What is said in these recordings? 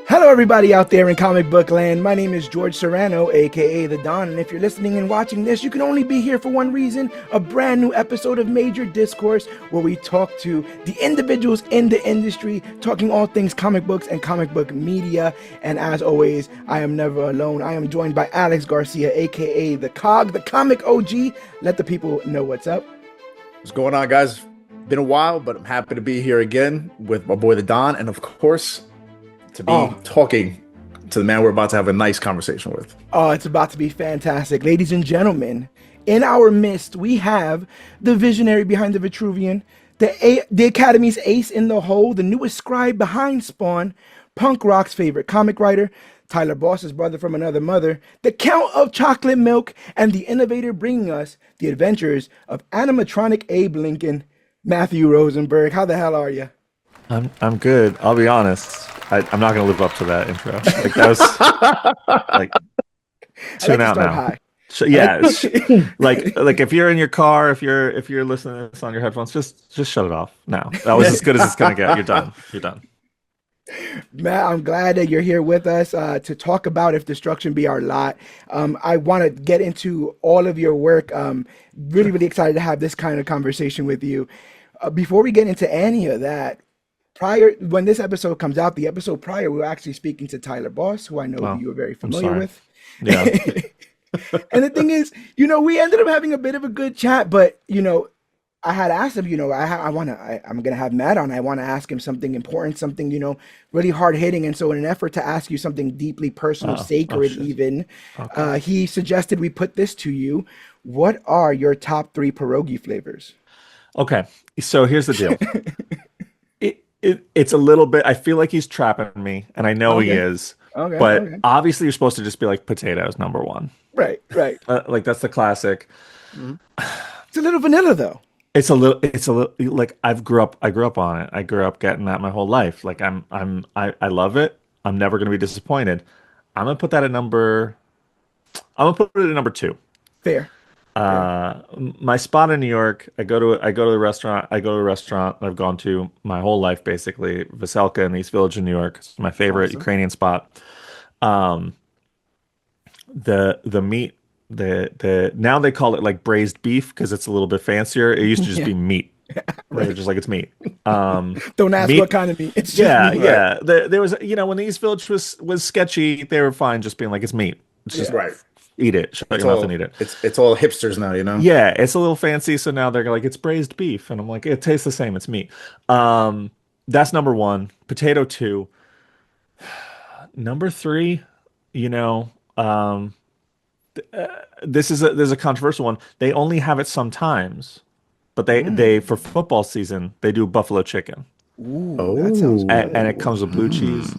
Hello, everybody out there in comic book land. My name is George Serrano, aka The Don, and if you're listening and watching this, you can only be here for one reason: a brand new episode of Major Discourse, where we talk to the individuals in the industry, talking all things comic books and comic book media. And as always, I am never alone. I am joined by Alex Garcia, aka The Cog, the comic OG. Let the people know what's up. What's going on, guys? Been a while, but I'm happy to be here again with my boy The Don, and of course, to be talking to the man we're about to have a nice conversation with. Oh, it's about to be fantastic. Ladies and gentlemen, in our midst, we have the visionary behind the Vitruvian, the Academy's ace in the hole, the newest scribe behind Spawn, punk rock's favorite comic writer, Tyler Boss's brother from another mother, the Count of Chocolate Milk, and the innovator bringing us the adventures of animatronic Abe Lincoln, Matthew Rosenberg. How the hell are you? I'm good. I'll be honest. I'm not gonna live up to that intro. Like that was like tune out now. High. So, yeah, like if you're in your car, if you're listening to this on your headphones, just shut it off now. That was as good as it's gonna get. You're done. You're done. Matt, I'm glad that you're here with us to talk about If Destruction Be Our Lot. I want to get into all of your work. Really excited to have this kind of conversation with you. Before we get into any of that, when this episode comes out, the episode prior, we were actually speaking to Tyler Boss, who I know you were very familiar with. Yeah. And the thing is, we ended up having a bit of a good chat, but, I had asked him, I'm going to have Matt on. I want to ask him something important, something, really hard hitting. And so in an effort to ask you something deeply personal, sacred even, he suggested we put this to you. What are your top 3 pierogi flavors? Okay. So here's the deal. It's a little bit, I feel like he's trapping me, and I know he is. But obviously you're supposed to just be like potatoes, number 1. Right. Like that's the classic. It's a little vanilla though. It's a little like I grew up on it. I grew up getting that my whole life. Like I love it. I'm never gonna be disappointed. I'm gonna put it at number 2. Fair. My spot in New York, I go to a restaurant I've gone to my whole life, basically, Veselka in the East Village of New York. It's my favorite Ukrainian spot. The meat, the now they call it like braised beef because it's a little bit fancier. It used to just be meat. Right, just like it's meat. Don't ask meat, what kind of meat. It's just meat. Yeah. There was, when the East Village was sketchy, they were fine just being like it's meat. It's just right. Eat it. Shut your mouth and eat it. It's all hipsters now, Yeah, it's a little fancy, so now they're like, it's braised beef, and I'm like, it tastes the same. It's meat. That's number 1. Potato 2. Number 3. There's a controversial one. They only have it sometimes, but they for football season they do buffalo chicken. Ooh, that sounds good. And it comes with blue cheese.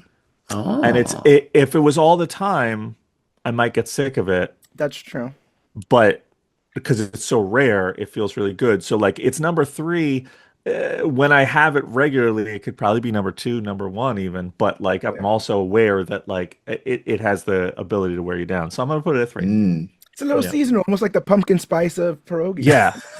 And if it was all the time, I might get sick of it. That's true. But because it's so rare, it feels really good. So like it's number 3. When I have it regularly, it could probably be number 2, number 1 even. But like I'm also aware that like it has the ability to wear you down. So I'm gonna put it at 3. It's a little seasonal, almost like the pumpkin spice of pierogi.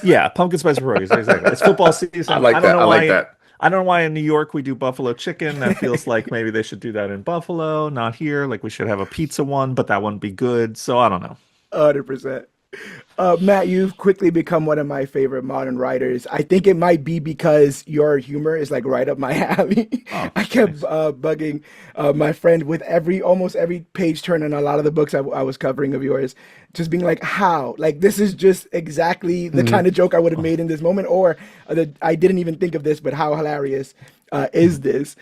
Yeah, pumpkin spice pierogies. Exactly. It's football season. I like that. I don't know why in New York we do buffalo chicken. That feels like maybe they should do that in Buffalo, not here. Like we should have a pizza one, but that wouldn't be good. So I don't know. 100%. Matt, you've quickly become one of my favorite modern writers. I think it might be because your humor is like right up my alley. I kept bugging my friend with almost every page turn on a lot of the books I was covering of yours, just being like, how? Like, this is just exactly the kind of joke I would have made in this moment, or I didn't even think of this, but how hilarious is this?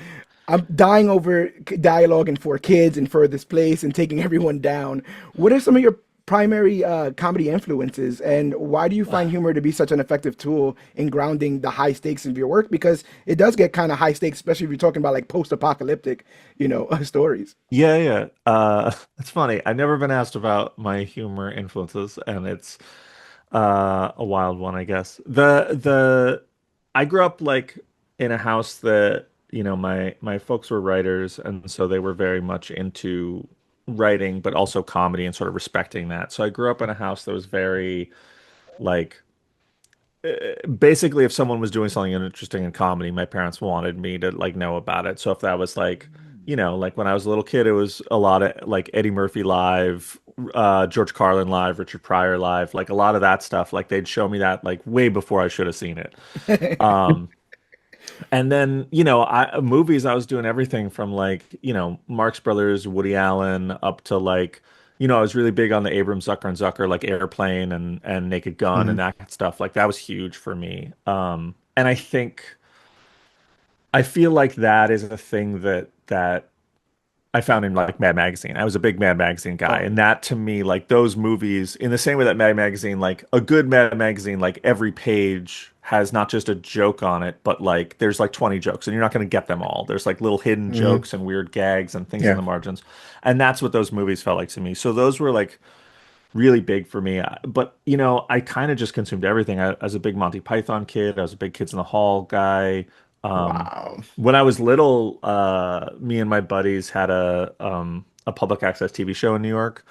I'm dying over dialogue in 4 Kids and Furthest Place and taking everyone down. What are some of your primary comedy influences, and why do you find humor to be such an effective tool in grounding the high stakes of your work? Because it does get kind of high stakes, especially if you're talking about like post-apocalyptic, stories. Yeah. It's funny. I've never been asked about my humor influences, and it's a wild one, I guess. I grew up like in a house that my folks were writers, and so they were very much into writing, but also comedy and sort of respecting that. So I grew up in a house that was very like basically if someone was doing something interesting in comedy, my parents wanted me to like know about it. So if that was like, like when I was a little kid, it was a lot of like Eddie Murphy live, George Carlin live, Richard Pryor live, like a lot of that stuff. Like they'd show me that like way before I should have seen it. Um, and then, movies, I was doing everything from like, Marx Brothers, Woody Allen, up to like, I was really big on the Abrams Zucker and Zucker, like Airplane and Naked Gun and Mhm. that stuff. Like that was huge for me. And I feel like that is a thing that I found in like Mad Magazine. I was a big Mad Magazine guy, Oh and yeah. that to me, like those movies, in the same way that Mad Magazine, like a good Mad Magazine, like every page has not just a joke on it, but like there's like 20 jokes, and you're not going to get them all. There's like little hidden Hmm. jokes and weird gags and things in Yeah. the margins, and that's what those movies felt like to me. So those were like really big for me. But I kind of just consumed everything. I was a big Monty Python kid. I was a big Kids in the Hall guy. Um, Wow. when I was little, me and my buddies had a public access TV show in New York.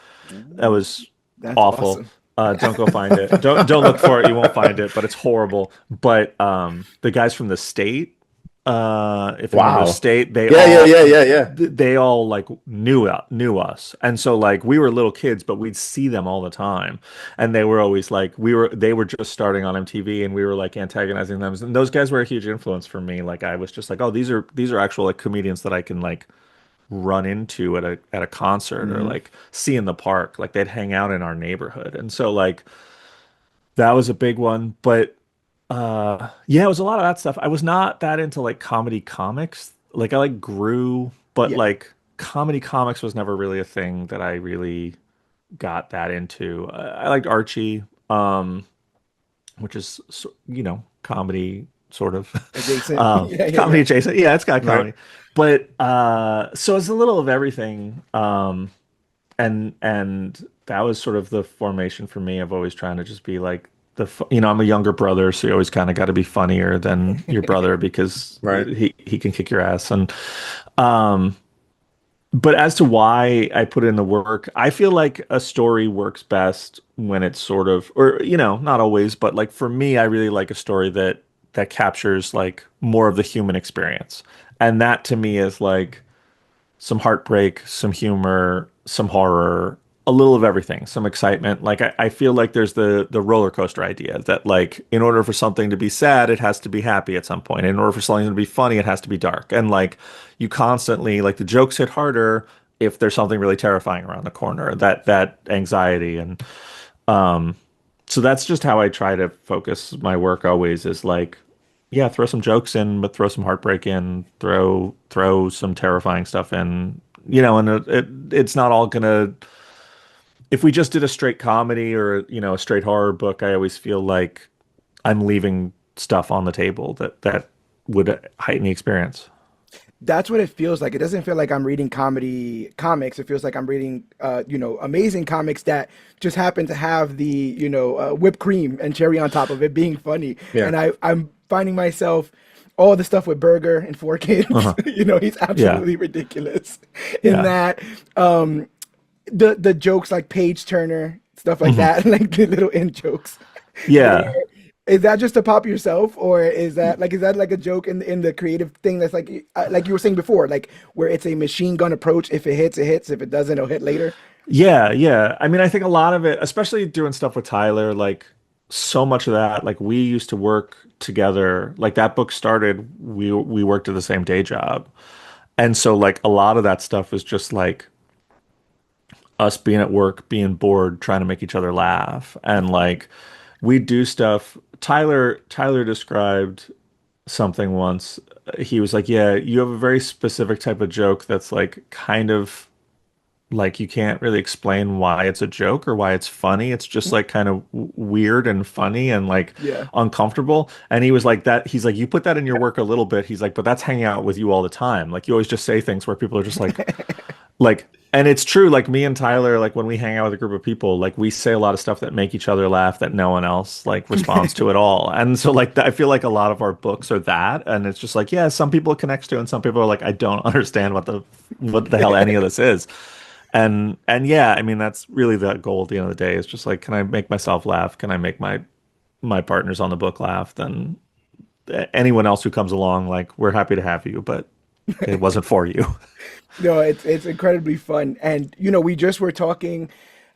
That Ooh, was that's awful. awesome. Don't go find it. Don't look for it. You won't find it, but it's horrible. But the guys from the state, if you remember the Wow. state, they Yeah, yeah, all yeah, yeah, yeah. they all like knew us, and so like we were little kids, but we'd see them all the time, and they were always like they were just starting on MTV, and we were like antagonizing them, and those guys were a huge influence for me. Like I was just like, oh, these are actual like comedians that I can like run into at a concert or Hmm. like see in the park. Like they'd hang out in our neighborhood, and so like that was a big one. But yeah, it was a lot of that stuff. I was not that into like comedy comics. Like I like grew, but Yeah. like comedy comics was never really a thing that I really got that into. I liked Archie, which is comedy sort of Adjacent. Yeah, yeah, comedy yeah. adjacent. Yeah, it's got Right. comedy. But so it's a little of everything. And that was sort of the formation for me of always trying to just be like I'm a younger brother, so you always kind of got to be funnier than your brother because Right. he can kick your ass. And um but as to why I put in the work, I feel like a story works best when it's sort of, or not always, but like for me, I really like a story that captures like more of the human experience. And that to me is like some heartbreak, some humor, some horror, a little of everything, some excitement. Like I feel like there's the roller coaster idea that like in order for something to be sad, it has to be happy at some point. In order for something to be funny, it has to be dark. And like you constantly like the jokes hit harder if there's something really terrifying around the corner. That anxiety and um so that's just how I try to focus my work always is like yeah, throw some jokes in, but throw some heartbreak in, throw some terrifying stuff in, and it's not all gonna. If we just did a straight comedy or a straight horror book, I always feel like I'm leaving stuff on the table that would heighten the experience. That's what it feels like. It doesn't feel like I'm reading comedy comics. It feels like I'm reading, amazing comics that just happen to have the, whipped cream and cherry on top of it being funny. Yeah. And I'm finding myself all the stuff with Burger and Four Kids. Uh-huh. He's Yeah, absolutely ridiculous in yeah, that. Um, the jokes like Page Turner, stuff like hmm that, like the little in jokes. Where yeah. is that just to pop yourself, or is that like a joke in the creative thing that's like you were saying before, like where it's a machine gun approach. If it hits, it hits. If it doesn't, it'll hit later. Yeah, yeah. I mean, I think a lot of it, especially doing stuff with Tyler, like so much of that, like we used to work together. Like that book started, we worked at the same day job. And so like a lot of that stuff was just like us being at work, being bored, trying to make each other laugh. And like we do stuff. Tyler described something once. He was like, "Yeah, you have a very specific type of joke that's like kind of like you can't really explain why it's a joke or why it's funny. It's just like kind of weird and funny and like Yeah. uncomfortable." And he was like that. He's like, "You put that in your work a little bit." He's like, "But that's hanging out with you all the time. Like you always just say things where people are just like, and it's true. Like me and Tyler, like when we hang out with a group of people, like we say a lot of stuff that make each other laugh that no one else like responds to at all. And so like I feel like a lot of our books are that, and it's just like yeah, some people it connects to, and some people are like I don't understand what the hell any of this is. And yeah, I mean that's really the goal at the end of the day is just like can I make myself laugh? Can I make my my partners on the book laugh, then anyone else who comes along, like, we're happy to have you, but it wasn't for you. No, it's incredibly fun. And we just were talking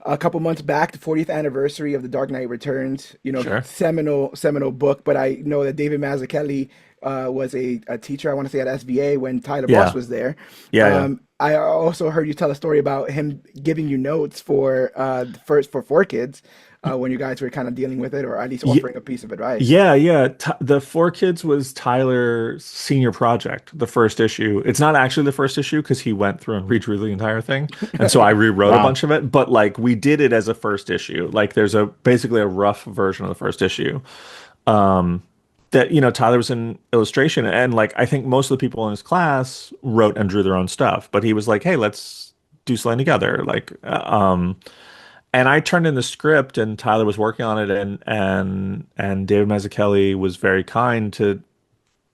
a couple months back, the 40th anniversary of The Dark Knight Returns, Sure. seminal book. But I know that David Mazzucchelli was a teacher, I want to say at SVA when Tyler Boss Yeah. was there. Yeah. Yeah. I also heard you tell a story about him giving you notes for first for 4 Kids when you guys were kind of dealing with it, or at least Yeah. offering a piece of advice. Yeah, yeah. The Four Kids was Tyler's senior project, the first issue. It's not actually the first issue because he went through and redrew the entire thing, and so I rewrote a Wow. bunch of it. But like we did it as a first issue. Like there's a basically a rough version of the first issue. Um, that Tyler was in illustration, and like I think most of the people in his class wrote and drew their own stuff. But he was like, "Hey, let's do something together." And I turned in the script, and Tyler was working on it, and David Mazzucchelli was very kind to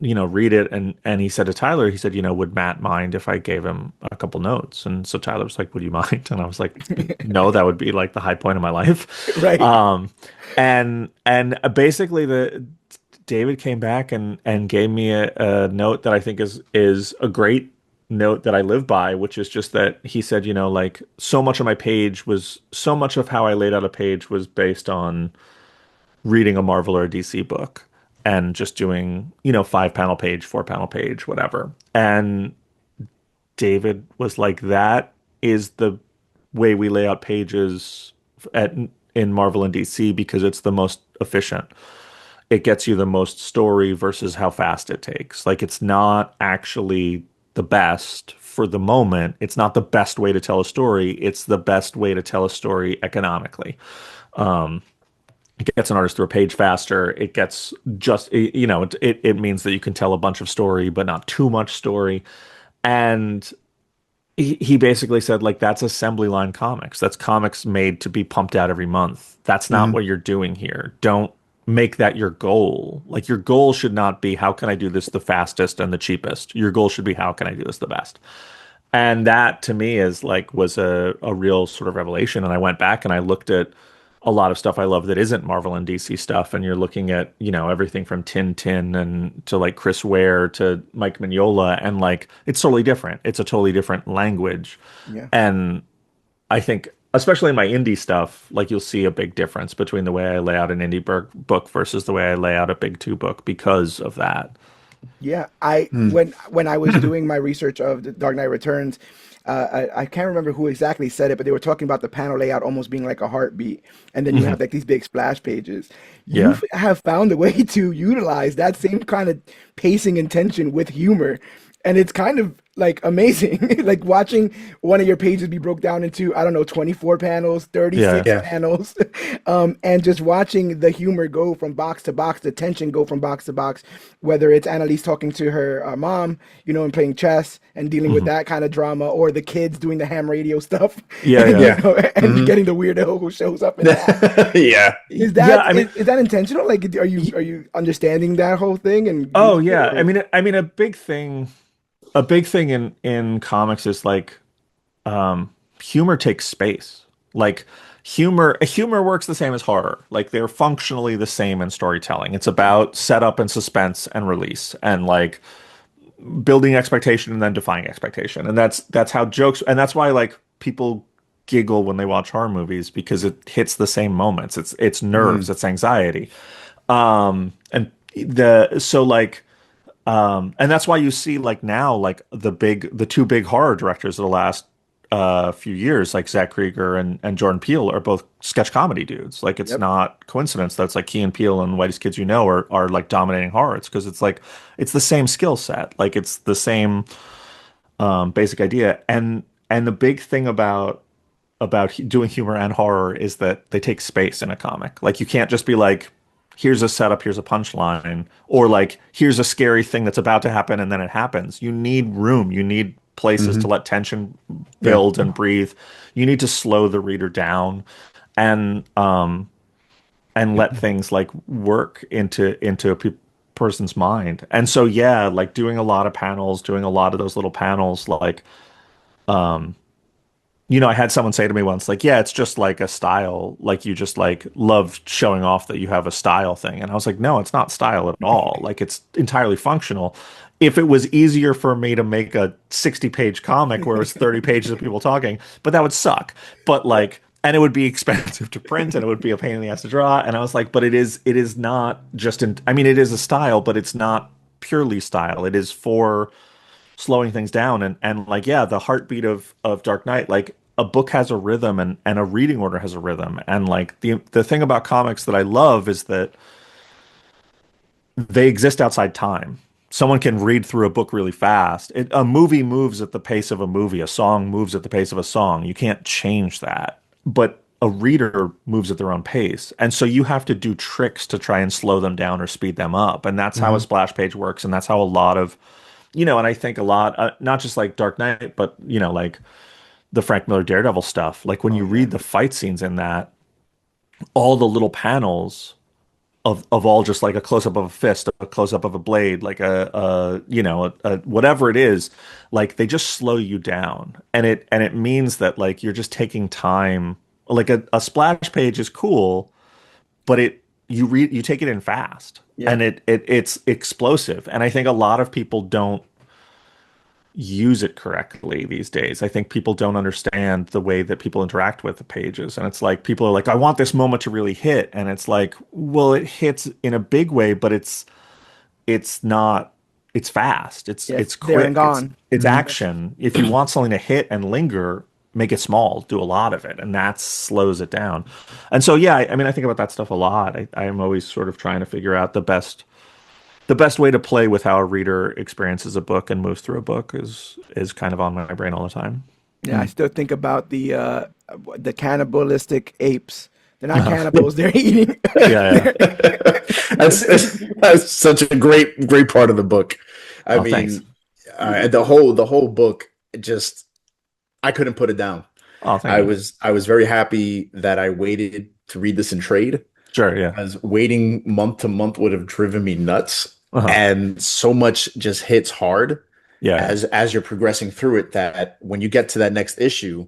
read it, and he said to Tyler, he said, would Matt mind if I gave him a couple notes? And so Tyler was like, would you mind? And I was like, no, that would be like the high point of my life. Right. And basically the David came back and gave me a note that I think is a great note that I live by, which is just that he said, like so much of how I laid out a page was based on reading a Marvel or a DC book and just doing, 5 panel page, 4 panel page, whatever. And David was like, that is the way we lay out pages in Marvel and DC because it's the most efficient. It gets you the most story versus how fast it takes. Like it's not actually the best for the moment. It's not the best way to tell a story. It's the best way to tell a story economically. Um, it gets an artist through a page faster. It gets just, it means that you can tell a bunch of story, but not too much story. And he basically said, like, that's assembly line comics. That's comics made to be pumped out every month. That's not Hmm. what you're doing here. Don't make that your goal. Like, your goal should not be, how can I do this the fastest and the cheapest? Your goal should be, how can I do this the best? And that to me is like was a real sort of revelation. And I went back and I looked at a lot of stuff I love that isn't Marvel and DC stuff. And you're looking at, everything from Tin and to like Chris Ware to Mike Mignola. And like it's totally different. It's a totally different language. Yeah. And I think, especially in my indie stuff, like you'll see a big difference between the way I lay out an indie book versus the way I lay out a big two book because of that. Yeah, I Hmm. when I was doing my research of The Dark Knight Returns, I can't remember who exactly said it, but they were talking about the panel layout almost being like a heartbeat, and then you Hmm. have like these big splash pages. You Yeah. have found a way to utilize that same kind of pacing and tension with humor, and it's kind of like amazing, like watching one of your pages be broke down into, I don't know, 24 panels, Yeah. 36 Yeah. panels, and just watching the humor go from box to box, the tension go from box to box, whether it's Annalise talking to her mom, and playing chess and dealing with Hmm. that kind of drama, or the kids doing the ham radio stuff, Yeah. and Yeah. Yeah. and Hmm. getting the weirdo who shows up in that. Yeah. Is Yeah. that I mean, is that intentional? Like, are you understanding that whole thing and oh using it, yeah. I or mean, a big thing in comics is like humor takes space. Like humor works the same as horror. Like they're functionally the same in storytelling. It's about setup and suspense and release and like building expectation and then defying expectation. And that's how jokes and that's why like people giggle when they watch horror movies because it hits the same moments. It's nerves, Hmm. it's anxiety. And the so like and that's why you see like now like the two big horror directors of the last few years, like Zach Krieger and Jordan Peele, are both sketch comedy dudes. Like it's yep, not coincidence that's like Key and Peele and Whitest Kids You Know are like dominating horror. It's because it's like it's the same skill set. Like it's the same basic idea. And the big thing about doing humor and horror is that they take space in a comic. Like you can't just be like, here's a setup, here's a punchline, or like here's a scary thing that's about to happen and then it happens. You need room. You need places to Hmm. let tension Yeah. build and breathe. You need to slow the reader down and let things like work into a person's mind. And so yeah, like doing a lot of panels, doing a lot of those little panels, like I had someone say to me once, like, yeah, it's just like a style, like you just like love showing off that you have a style thing. And I was like, no, it's not style at all. Like it's entirely functional. If it was easier for me to make a 60-page comic where it's 30 pages of people talking, but that would suck. But like, and it would be expensive to print and it would be a pain in the ass to draw. And I was like, but it is not just I mean, it is a style, but it's not purely style. It is for slowing things down and like yeah, the heartbeat of Dark Knight, like a book has a rhythm and a reading order has a rhythm. And like the thing about comics that I love is that they exist outside time. Someone can read through a book really fast. A movie moves at the pace of a movie. A song moves at the pace of a song. You can't change that. But a reader moves at their own pace. And so you have to do tricks to try and slow them down or speed them up. And that's how a splash page works. And that's how a lot of, and I think a lot, not just like Dark Knight, but, like the Frank Miller Daredevil stuff. Like when you read the fight scenes in that, all the little panels of all just like a close up of a fist, a close up of a blade, like a whatever it is, like they just slow you down, and it means that like you're just taking time. Like a splash page is cool, but you take it in fast, and it's explosive, and I think a lot of people don't use it correctly these days. I think people don't understand the way that people interact with the pages. And it's like people are like, I want this moment to really hit. And it's like, well, it hits in a big way, but it's not it's fast. It's there and quick. gone. It's action. If you want something to hit and linger, make it small, do a lot of it, and that slows it down. And so yeah, I mean I think about that stuff a lot. I am always sort of trying to figure out the best way to play with how a reader experiences a book and moves through a book is kind of on my brain all the time. Yeah, I still think about the cannibalistic apes. They're not cannibals; they're eating. Yeah, yeah. That's such a great part of the book. I Oh, thanks. mean, the whole book just I couldn't put it down. Oh, thank I you. was I was very happy that I waited to read this in trade, Sure, yeah. because waiting month to month would have driven me nuts. Uh-huh. And so much just hits hard Yeah, yeah. as you're progressing through it, that when you get to that next issue,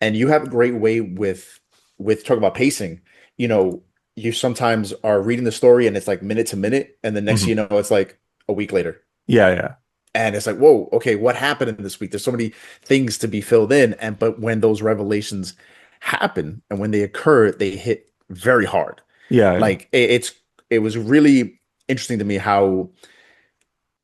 and you have a great way with talking about pacing, you know, you sometimes are reading the story and it's like minute to minute, and the next thing Mhm. you know, it's like a week later. Yeah, yeah. And it's like, whoa, okay, what happened in this week? There's so many things to be filled in. And but when those revelations happen and when they occur, they hit very hard. Yeah, yeah. Like it was really interesting to me how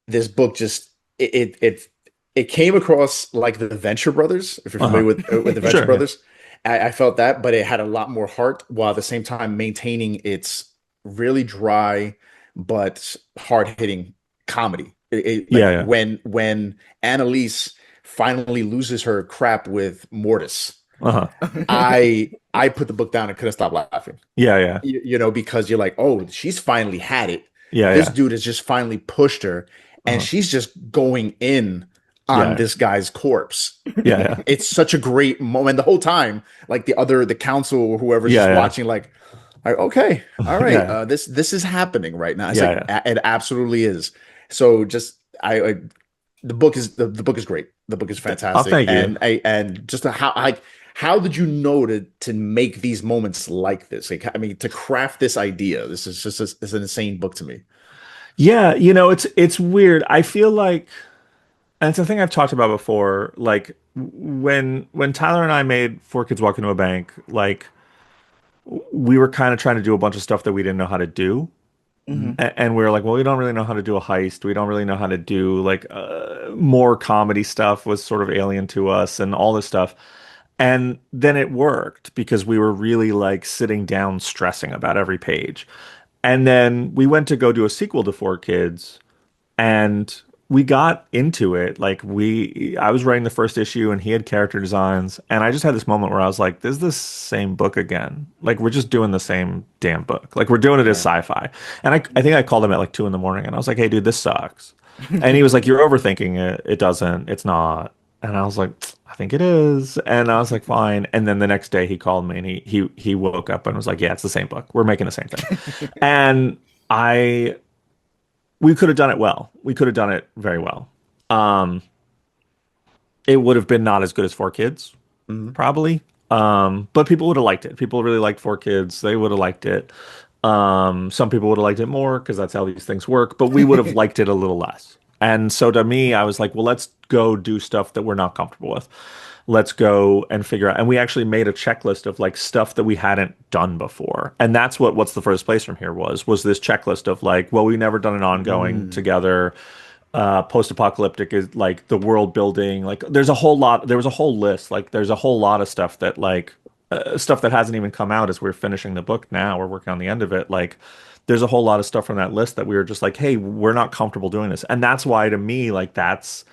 this book just it came across like the Venture Brothers, if you're familiar Uh-huh. with the Venture Sure, yeah. Brothers. I felt that, but it had a lot more heart, while at the same time maintaining its really dry but hard hitting comedy. Like Yeah, yeah. when Annalise finally loses her crap with Mortis, Uh-huh. I put the book down and couldn't stop laughing. Yeah, yeah. Because you're like, oh, she's finally had it. Yeah, This yeah. dude has just finally pushed her, and Uh-huh. she's just going in on Yeah. this guy's corpse. Yeah, yeah. It's such a great moment. The whole time, like the council or whoever's Yeah, just yeah. watching, like, okay, all right, Yeah. this is happening right now. It's Yeah, like yeah. it absolutely is. So just I the book is great. The book is Oh, fantastic, thank you. and just how did you know to make these moments like this? Like, I mean, to craft this idea. This is just it's an insane book to me. Yeah, it's weird. I feel like, and it's a thing I've talked about before, like when Tyler and I made Four Kids Walk Into a Bank, like we were kind of trying to do a bunch of stuff that we didn't know how to do. Hmm. And we were like, well, we don't really know how to do a heist. We don't really know how to do like more comedy stuff was sort of alien to us and all this stuff. And then it worked because we were really like sitting down stressing about every page. And then we went to go do a sequel to Four Kids, and we got into it. Like I was writing the first issue and he had character designs, and I just had this moment where I was like, this is the same book again. Like we're just doing the same damn book. Like we're doing it as Yeah. sci-fi. And I think I called him at like 2 a.m. and I was like, hey dude, this sucks. And he was like, you're overthinking it. It doesn't. It's not. And I was like, I think it is. And I was like, fine. And then the next day he called me and he woke up and was like, yeah, it's the same book. We're making the same thing. And I we could have done it well. We could have done it very well. Um, it would have been not as good as Four Kids, probably. But people would have liked it. People really liked Four Kids. They would have liked it. Some people would have liked it more because that's how these things work, but we would have liked it a little less. And so to me, I was like, well, let's go do stuff that we're not comfortable with. Let's go and figure out. And we actually made a checklist of like stuff that we hadn't done before. And that's what's the furthest place from here was this checklist of like, well, we've never done an ongoing together. Post-apocalyptic is like the world building. Like there was a whole list. Like there's a whole lot of stuff that like stuff that hasn't even come out as we're finishing the book now. We're working on the end of it. Like there's a whole lot of stuff from that list that we were just like, hey, we're not comfortable doing this. And that's why to me, like that's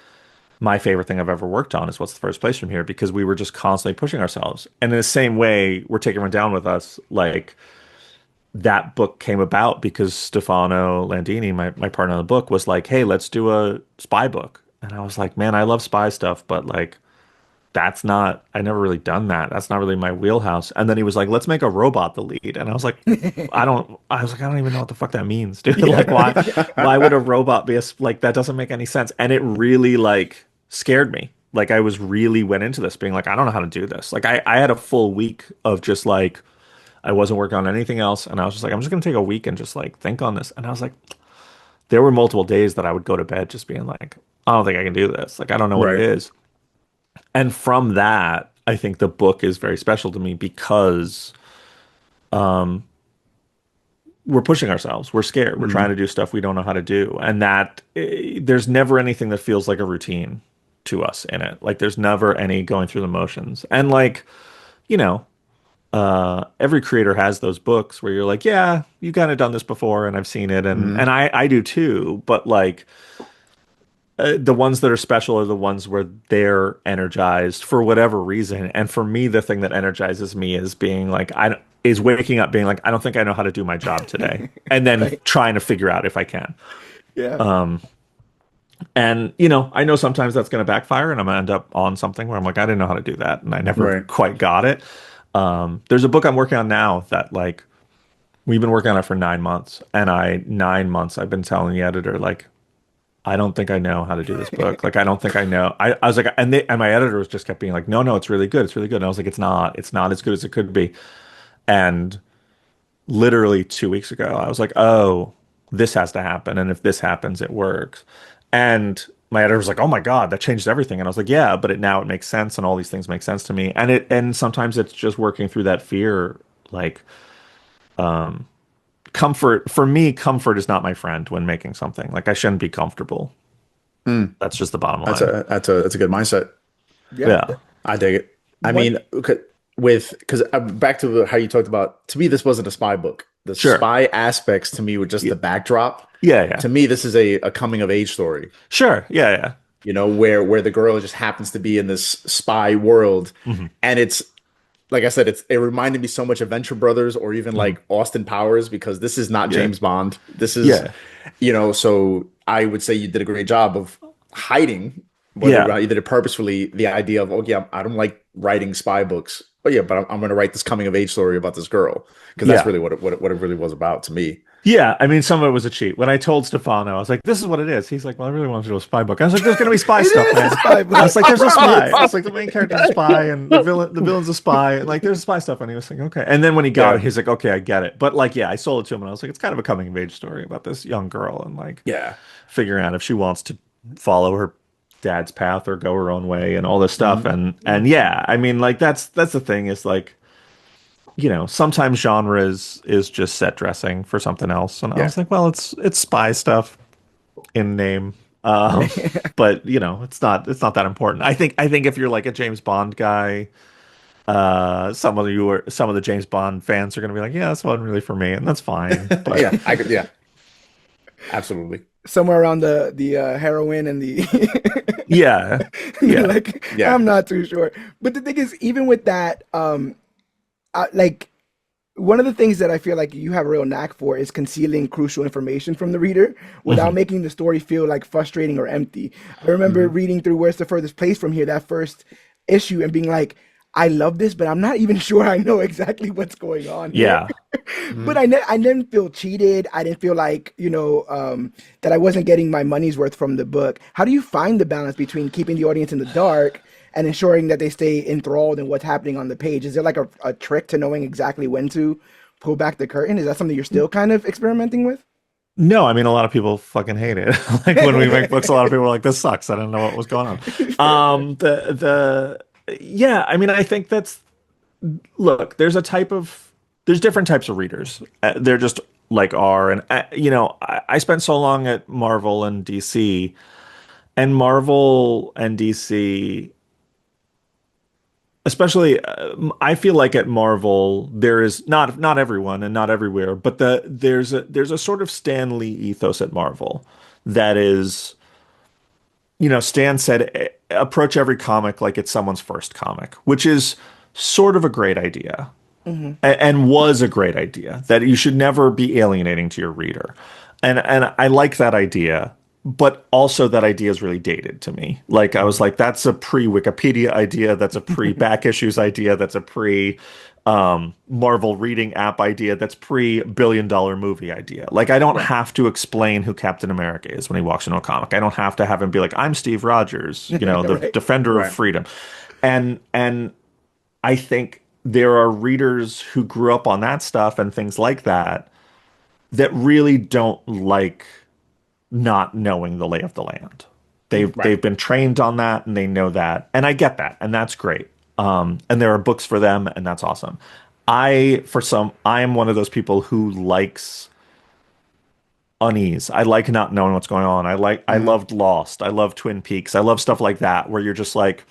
my favorite thing I've ever worked on is what's the first place from here, because we were just constantly pushing ourselves. And in the same way, we're taking everyone down with us. Like that book came about because Stefano Landini, my partner on the book, was like, hey, let's do a spy book. And I was like, man, I love spy stuff, but like I never really done that. That's not really my wheelhouse. And then he was like, let's make a robot the lead. And I was like, I don't even know what the fuck that means, dude. Like, why would a robot be like, that doesn't make any sense. And it really like scared me. Like I really went into this being like, I don't know how to do this. Like I had a full week of just like, I wasn't working on anything else. And I was just like, I'm just going to take a week and just like think on this. And I was like, there were multiple days that I would go to bed just being like, I don't think I can do this. Like, I don't know what it is. And from that, I think the book is very special to me because we're pushing ourselves. We're scared. We're trying to do stuff we don't know how to do. And that there's never anything that feels like a routine to us in it. Like there's never any going through the motions. And like, you know, every creator has those books where you're like, yeah, you've kind of done this before and I've seen it. And I do too. But like, the ones that are special are the ones where they're energized for whatever reason. And for me, the thing that energizes me is being like, is waking up being like, I don't think I know how to do my job today. And then trying to figure out if I can. Yeah. And, you know, I know sometimes that's going to backfire and I'm going to end up on something where I'm like, I didn't know how to do that. And I never quite got it. There's a book I'm working on now that like, we've been working on it for 9 months. And 9 months, I've been telling the editor, like, I don't think I know how to do this book. Like, I don't think I know. I was like, and my editor was just kept being like, no, it's really good. It's really good. And I was like, it's not as good as it could be. And literally 2 weeks ago, I was like, oh, this has to happen. And if this happens, it works. And my editor was like, oh my God, that changed everything. And I was like, yeah, but now it makes sense. And all these things make sense to me. And sometimes it's just working through that fear. Like, comfort is not my friend when making something. Like I shouldn't be comfortable. That's just the bottom line. That's a good mindset. Yeah. I dig it. I mean, because back to how you talked about, to me, this wasn't a spy book. The spy aspects to me were just the backdrop. Yeah. To me, this is a coming of age story. Sure. Yeah. You know, where the girl just happens to be in this spy world. And it's, like I said, it reminded me so much of Venture Brothers or even like Austin Powers, because this is not James Bond. This is, you know, so I would say you did a great job of hiding, whether you did it purposefully, the idea of, I don't like writing spy books. But I'm going to write this coming of age story about this girl, because that's really what it really was about to me. Yeah, I mean, some of it was a cheat. When I told Stefano, I was like, this is what it is. He's like, well, I really want to do a spy book. I was like, there's going to be spy stuff, man. I was like, there's a spy. I was like, the main character's a spy, and the villain's a spy. And like, there's spy stuff. And he was like, okay. And then when he got it, he's like, okay, I get it. But like, I sold it to him, and I was like, it's kind of a coming of age story about this young girl, and like, figuring out if she wants to follow her dad's path or go her own way, and all this stuff. And yeah, I mean, like, that's the thing is like, you know, sometimes genre is just set dressing for something else. And I was like, well, it's spy stuff in name. But you know, it's not that important. I think if you're like a James Bond guy, some of the James Bond fans are going to be like, yeah, this wasn't really for me. And that's fine. But absolutely. Somewhere around the heroin and the I'm not too sure. But the thing is, even with that, like one of the things that I feel like you have a real knack for is concealing crucial information from the reader without making the story feel like frustrating or empty. I remember reading through Where's the Furthest Place from Here, that first issue, and being like, I love this, but I'm not even sure I know exactly what's going on here. But I didn't feel cheated. I didn't feel like, you know, that I wasn't getting my money's worth from the book. How do you find the balance between keeping the audience in the dark and ensuring that they stay enthralled in what's happening on the page. Is there like a trick to knowing exactly when to pull back the curtain? Is that something you're still kind of experimenting with? No, I mean a lot of people fucking hate it. Like when we make books, a lot of people are like, "This sucks. I didn't know what was going on." Yeah, I mean, I think that's look. There's different types of readers. They're just like are, and I spent so long at Marvel and DC, and Marvel and DC especially I feel like at Marvel there is not everyone and not everywhere, but there's a sort of Stan Lee ethos at Marvel that is, Stan said approach every comic like it's someone's first comic, which is sort of a great idea and was a great idea that you should never be alienating to your reader. And I like that idea, but also that idea is really dated to me. Like I was like, that's a pre-Wikipedia idea, that's a pre-back issues idea, that's a pre Marvel reading app idea, that's pre-billion-dollar movie idea. Like I don't have to explain who Captain America is when he walks into a comic. I don't have to have him be like, I'm Steve Rogers, the Right. defender of freedom. And I think there are readers who grew up on that stuff and things like that that really don't like not knowing the lay of the land. They've been trained on that and they know that. And I get that. And that's great. And there are books for them and that's awesome. I am one of those people who likes unease. I like not knowing what's going on. I loved Lost. I love Twin Peaks. I love stuff like that where you're just like,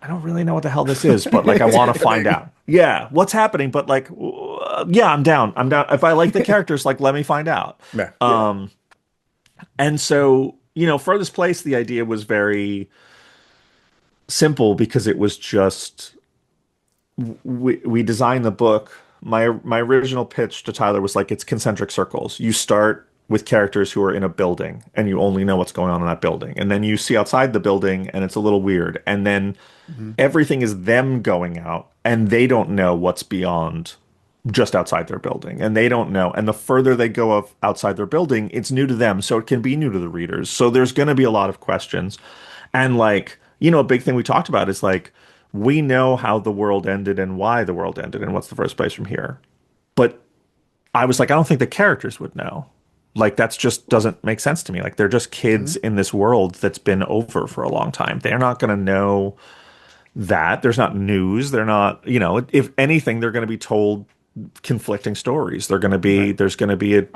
I don't really know what the hell this is, but like I want to find out. Yeah, what's happening? But like, yeah, I'm down. I'm down. If I like the characters, like let me find out. Yeah. And so, Furthest Place, the idea was very simple because it was just we designed the book. My original pitch to Tyler was like it's concentric circles. You start with characters who are in a building and you only know what's going on in that building. And then you see outside the building and it's a little weird. And then everything is them going out and they don't know what's beyond just outside their building. And they don't know. And the further they go outside their building, it's new to them. So it can be new to the readers. So there's going to be a lot of questions. And like, a big thing we talked about is like, we know how the world ended and why the world ended and what's the first place from here. But I was like, I don't think the characters would know. Like that's just doesn't make sense to me. Like they're just kids in this world that's been over for a long time. They're not going to know that. There's not news. They're not, if anything, they're going to be told conflicting stories. They're going to be, there's going to be a,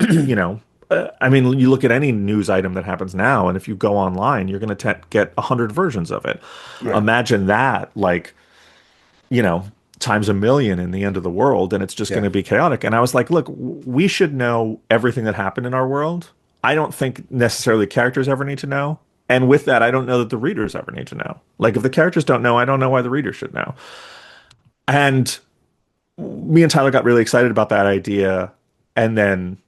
I mean, you look at any news item that happens now, and if you go online, you're going to get 100 versions of it. Right. Imagine that, like, times a million in the end of the world, and it's just going to be chaotic. And I was like, look, we should know everything that happened in our world. I don't think necessarily characters ever need to know. And with that, I don't know that the readers ever need to know. Like, if the characters don't know, I don't know why the readers should know. And me and Tyler got really excited about that idea. And then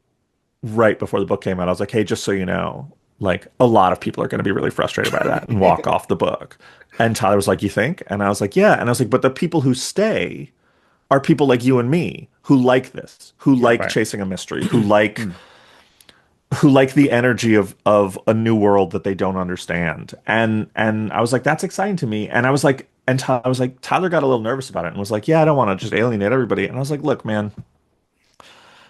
right before the book came out, I was like, hey, just so you know, like a lot of people are going to be really frustrated by that and walk off the book. And Tyler was like, you think? And I was like, yeah. And I was like, but the people who stay are people like you and me who like this, who like chasing a mystery, who like the energy of a new world that they don't understand. And I was like, that's exciting to me. And I was like, Tyler got a little nervous about it and was like, yeah, I don't want to just alienate everybody. And I was like, look, man,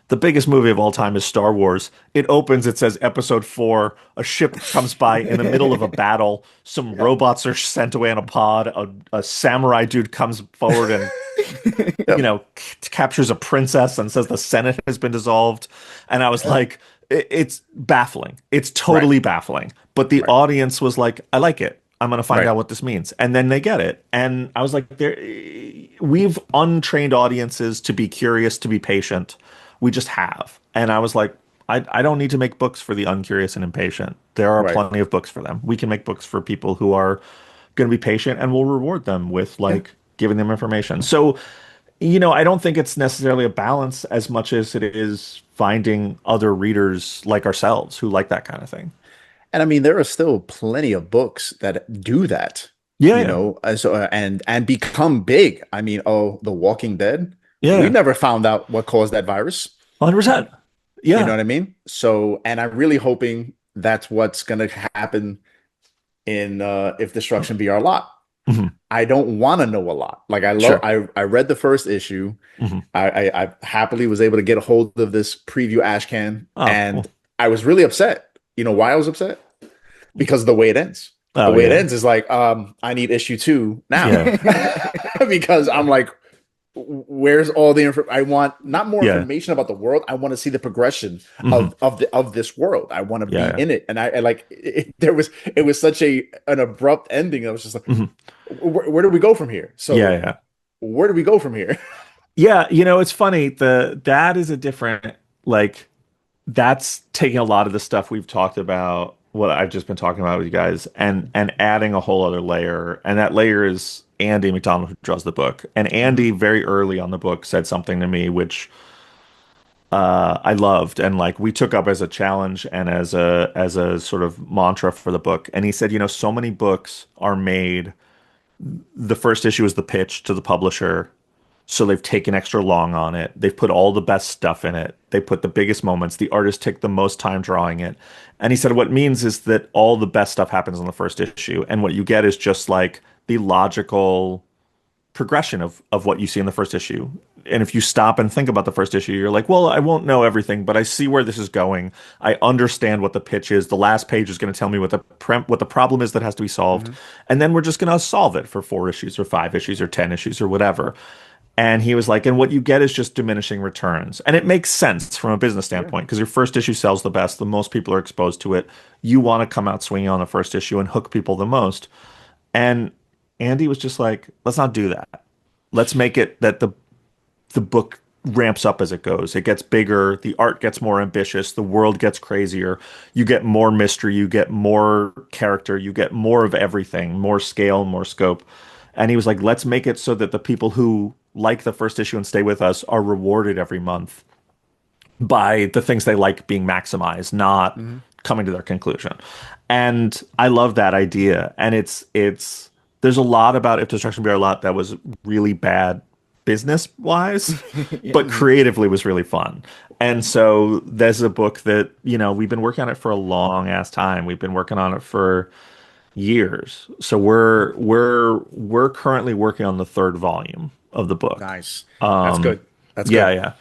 the biggest movie of all time is Star Wars. It opens, it says episode 4, a ship comes by in the middle of a battle, some robots are sent away in a pod, a samurai dude comes forward and captures a princess and says the Senate has been dissolved. And I was like, it's baffling. It's totally baffling. But the audience was like, I like it. I'm going to find out what this means. And then they get it. And I was like, we've untrained audiences to be curious, to be patient. We just have. And I was like, I don't need to make books for the uncurious and impatient. There are plenty of books for them. We can make books for people who are going to be patient, and we'll reward them with giving them information. So, I don't think it's necessarily a balance as much as it is finding other readers like ourselves who like that kind of thing. And I mean, there are still plenty of books that do that. And become big. I mean, The Walking Dead. Yeah. We never found out what caused that virus. 100%. Yeah. You know what I mean? So, and I'm really hoping that's what's going to happen in If Destruction Be Our Lot. Mhm. I don't want to know a lot. Like Sure. I read the first issue. Mhm. I happily was able to get a hold of this preview ash can, Oh, and cool. I was really upset. You know why I was upset? Because of the way it ends. The Oh, way it yeah. ends is like, I need issue 2 now. Yeah. Because I'm like, where's all the info? I want not more Yeah. information about the world. I want to see the progression Mhm. of this world. I want to be Yeah, in it. And I like it was such an abrupt ending. I was just like, yeah. Mhm. where do we go from here? Yeah, So yeah. where do we go from here? Yeah, it's funny. That is a different, like, that's taking a lot of the stuff we've talked about, what I've just been talking about with you guys, and adding a whole other layer. And that layer is Andy McDonald, who draws the book. And Mhm. Andy, very early on the book, said something to me which I loved, and like we took up as a challenge and as a sort of mantra for the book. And he said, so many books are made. The first issue is the pitch to the publisher. So they've taken extra long on it. They've put all the best stuff in it. They put the biggest moments. The artist took the most time drawing it. And he said what it means is that all the best stuff happens in the first issue. And what you get is just like the logical progression of what you see in the first issue. And if you stop and think about the first issue, you're like, well, I won't know everything, but I see where this is going. I understand what the pitch is. The last page is going to tell me what the problem is that has to be solved. Mhm. And then we're just going to solve it for 4 issues or 5 issues or 10 issues or whatever. And he was like, and what you get is just diminishing returns. And it makes sense from a business Yeah. standpoint because your first issue sells the best. The most people are exposed to it. You want to come out swinging on the first issue and hook people the most. And Andy was just like, let's not do that. Let's make it that the book ramps up as it goes. It gets bigger, the art gets more ambitious, the world gets crazier. You get more mystery, you get more character, you get more of everything, more scale, more scope. And he was like, let's make it so that the people who like the first issue and stay with us are rewarded every month by the things they like being maximized, not Mhm. coming to their conclusion. And I love that idea. And it's there's a lot about If Destruction Be Our Lot that was really bad business wise, Yeah. but creatively was really fun. And so there's a book that, we've been working on it for a long ass time. We've been working on it for years. So we're currently working on the third volume of the book. Nice. That's Um, good. That's yeah, good. yeah.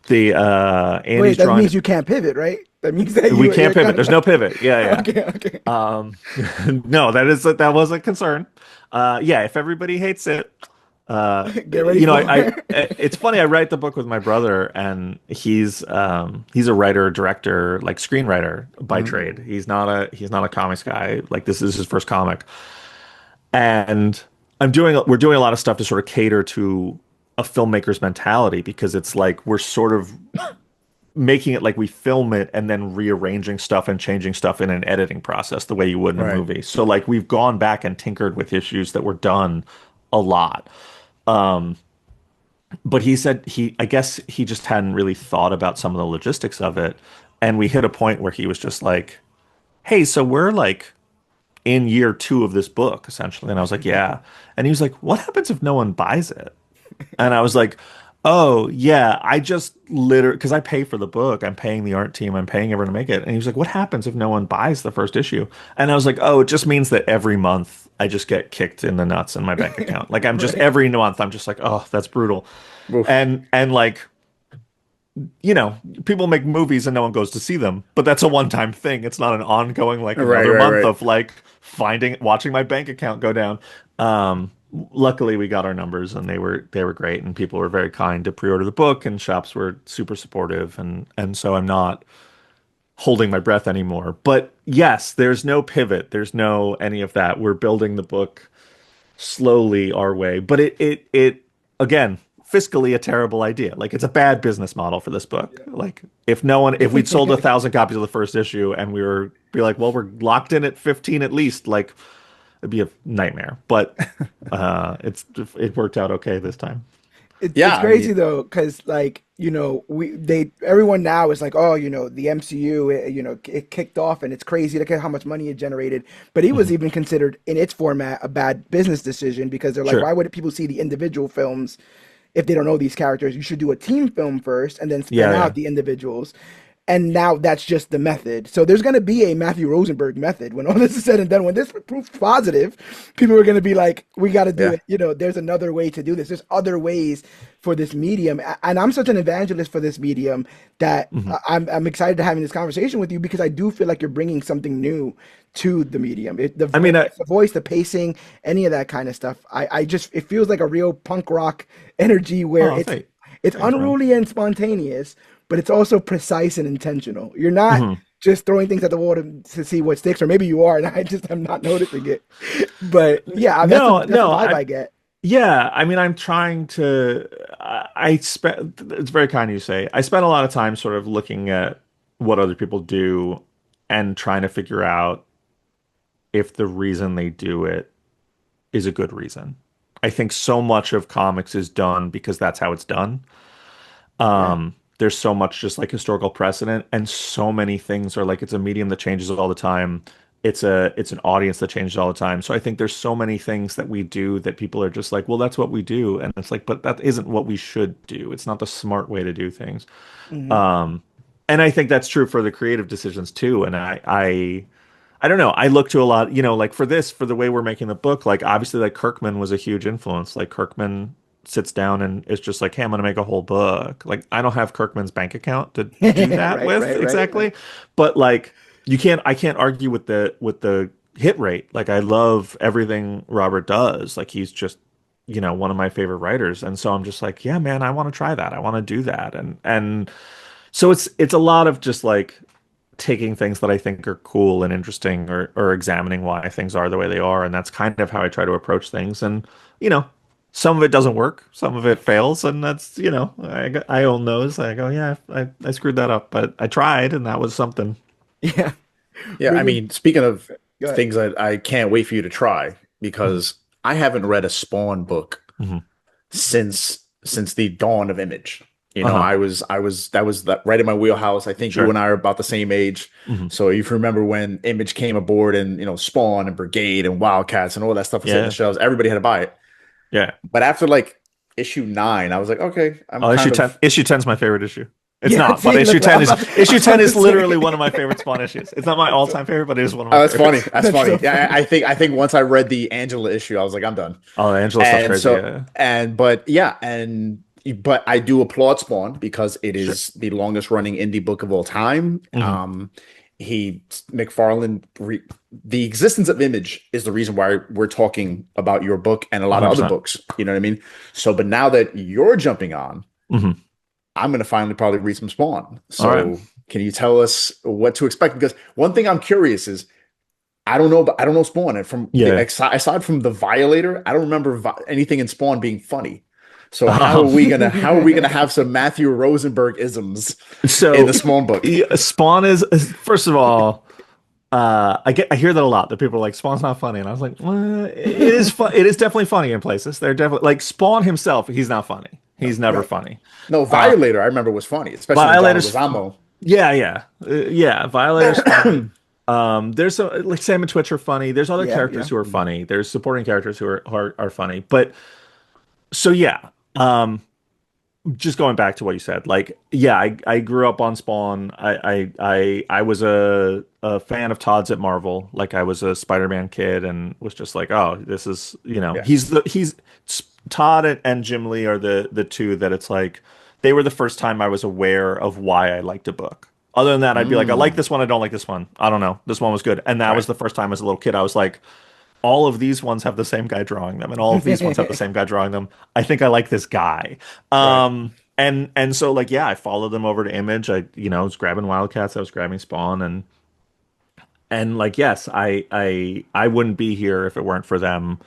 The Wait, Andy's that drawing. means you can't pivot, right? That means that We can't you're pivot. kind There's of no pivot. Yeah, okay, okay. yeah. No, that was a concern. Yeah, if everybody hates it, Get ready for it's funny. I write the book with my brother, and he's a writer, director, like screenwriter by Mhm. trade. He's not a comics guy. Like this is his first comic, and we're doing a lot of stuff to sort of cater to a filmmaker's mentality because it's like we're sort of making it like we film it and then rearranging stuff and changing stuff in an editing process the way you would in a Right. movie. So like we've gone back and tinkered with issues that were done a lot. Um, but he said I guess he just hadn't really thought about some of the logistics of it. And we hit a point where he was just like, hey, so we're like in year 2 of this book, essentially. And I was like, yeah. And he was like, what happens if no one buys it? And I was like, oh, yeah, I just literally, because I pay for the book, I'm paying the art team, I'm paying everyone to make it. And he was like, what happens if no one buys the first issue? And I was like, oh, it just means that every month I just get kicked in the nuts in my bank account. Like I'm just, right. every month, I'm just like, oh, that's brutal. Oof. And like, people make movies and no one goes to see them, but that's a one-time thing. It's not an ongoing, like Right, another right, month right. of like watching my bank account go down. Luckily we got our numbers and they were great and people were very kind to pre-order the book and shops were super supportive and so I'm not holding my breath anymore. But yes, there's no pivot. There's no any of that. We're building the book slowly our way. But it again, fiscally a terrible idea. Like it's a bad business model for this book. Like if we'd sold 1,000 copies of the first issue and we were be like, well, we're locked in at 15 at least, like it'd be a nightmare. But it worked out okay this time. It's Yeah, I crazy mean, though, because like everyone now is like, oh, the MCU, it kicked off and it's crazy. Look at how much money it generated. But it was Mhm. even considered in its format a bad business decision because they're like, Sure. why would people see the individual films if they don't know these characters? You should do a team film first and then spin Yeah, out yeah. the individuals. and now that's just the method. So there's going to be a Matthew Rosenberg method when all this is said and done. When this proves positive, people are going to be like, we got to do Yeah. it. There's another way to do this. There's other ways for this medium. And I'm such an evangelist for this medium that Mhm. I'm excited to having this conversation with you, because I do feel like you're bringing something new to the medium. I mean, The voice, the pacing, any of that kind of stuff. I just, it feels like a real punk rock energy where oh, it's thanks, man. unruly and spontaneous, but it's also precise and intentional. You're not Mhm. just throwing things at the wall to see what sticks, or maybe you are, and I'm not noticing it. But yeah, No, that's the no, vibe I get. yeah, I mean, I'm trying to. I spent. It's very kind of you to say. I spent a lot of time sort of looking at what other people do and trying to figure out if the reason they do it is a good reason. I think so much of comics is done because that's how it's done. Yeah. There's so much just like historical precedent, and so many things are like it's a medium that changes all the time. It's an audience that changes all the time. So I think there's so many things that we do that people are just like, well, that's what we do, and it's like, but that isn't what we should do. It's not the smart way to do things. Hmm. Um, and I think that's true for the creative decisions too. And I don't know. I look to a lot, like for the way we're making the book, like obviously like Kirkman was a huge influence. Like Kirkman sits down and is just like, hey, I'm gonna make a whole book. Like I don't have Kirkman's bank account to do that Right, with right, right, exactly. right. But like I can't argue with the hit rate. Like I love everything Robert does. Like he's just, one of my favorite writers. And so I'm just like, yeah, man, I want to try that. I want to do that. And so it's a lot of just like taking things that I think are cool and interesting, or examining why things are the way they are. And that's kind of how I try to approach things. And, you know, some of it doesn't work, some of it fails. And that's, I own those. I go, yeah, I screwed that up, but I tried and that was something. Yeah. Yeah, I Bringing, mean, speaking of go ahead. things that I can't wait for you to try, Mhm. because I haven't read a Spawn book Mhm. since the dawn of Image. Uh-huh. That was right in my wheelhouse. I think you Sure. and I are about the same age. Hmm. So if you remember when Image came aboard, and Spawn and Brigade and Wildcats and all that stuff was hitting the Yeah. shelves, everybody had to buy it. Yeah. But after like issue 9, I was like, okay, I'm Oh, issue kind 10. of Issue 10 is my favorite issue. It's Yeah, not, but see, look, issue 10 is I issue was 10 about to is literally say. one of my favorite Spawn issues. It's not my all-time favorite, but it is one of Oh, my that's funny. favorites. That's That's funny. so Yeah, funny. I think once I read the Angela issue, I was like, I'm done. Oh, Angela stuff's And crazy. so Yeah. and but yeah, but I do applaud Spawn because it Sure. is the longest running indie book of all time. Hmm. He McFarlane the existence of Image is the reason why we're talking about your book and a lot of other 100%. books. You know what I mean? So, but now that you're jumping on, Hmm. I'm going to finally probably read some Spawn. All right. So, can you tell us what to expect? Because one thing I'm curious is I don't know Spawn, and from the Yeah. aside from the Violator, I don't remember anything in Spawn being funny. So Um, how are we gonna have some Matthew Rosenberg isms in the so Spawn book? yeah, Spawn is first of all, I hear that a lot. That people are like, Spawn's not funny, and I was like, well, it is fun. It is definitely funny in places. They're definitely like Spawn himself. He's not funny. He's never Right. funny. No, Uh, Violator I remember was funny, especially when John Violators, Leguizamo. yeah, yeah, yeah. Violators funny. There's some like Sam and Twitch are funny. There's other Yeah, characters yeah. who are funny. There's supporting characters who are funny. But so yeah, just going back to what you said, like yeah, I grew up on Spawn. I was a fan of Todd's at Marvel. Like I was a Spider-Man kid and was just like, oh, this is Yeah. he's Todd and Jim Lee are the two that it's like they were the first time I was aware of why I liked a book. Other than that, I'd be like, I like Mm, this one, I don't like this one. I don't know. This one was good. And that was right. the first time as a little kid I was like, all of these ones have the same guy drawing them, and all of these ones have the same guy drawing them. I think I like this guy. Right. And so like yeah, I followed them over to Image. I was grabbing Wildcats, I was grabbing Spawn, and like yes, I wouldn't be here if it weren't for them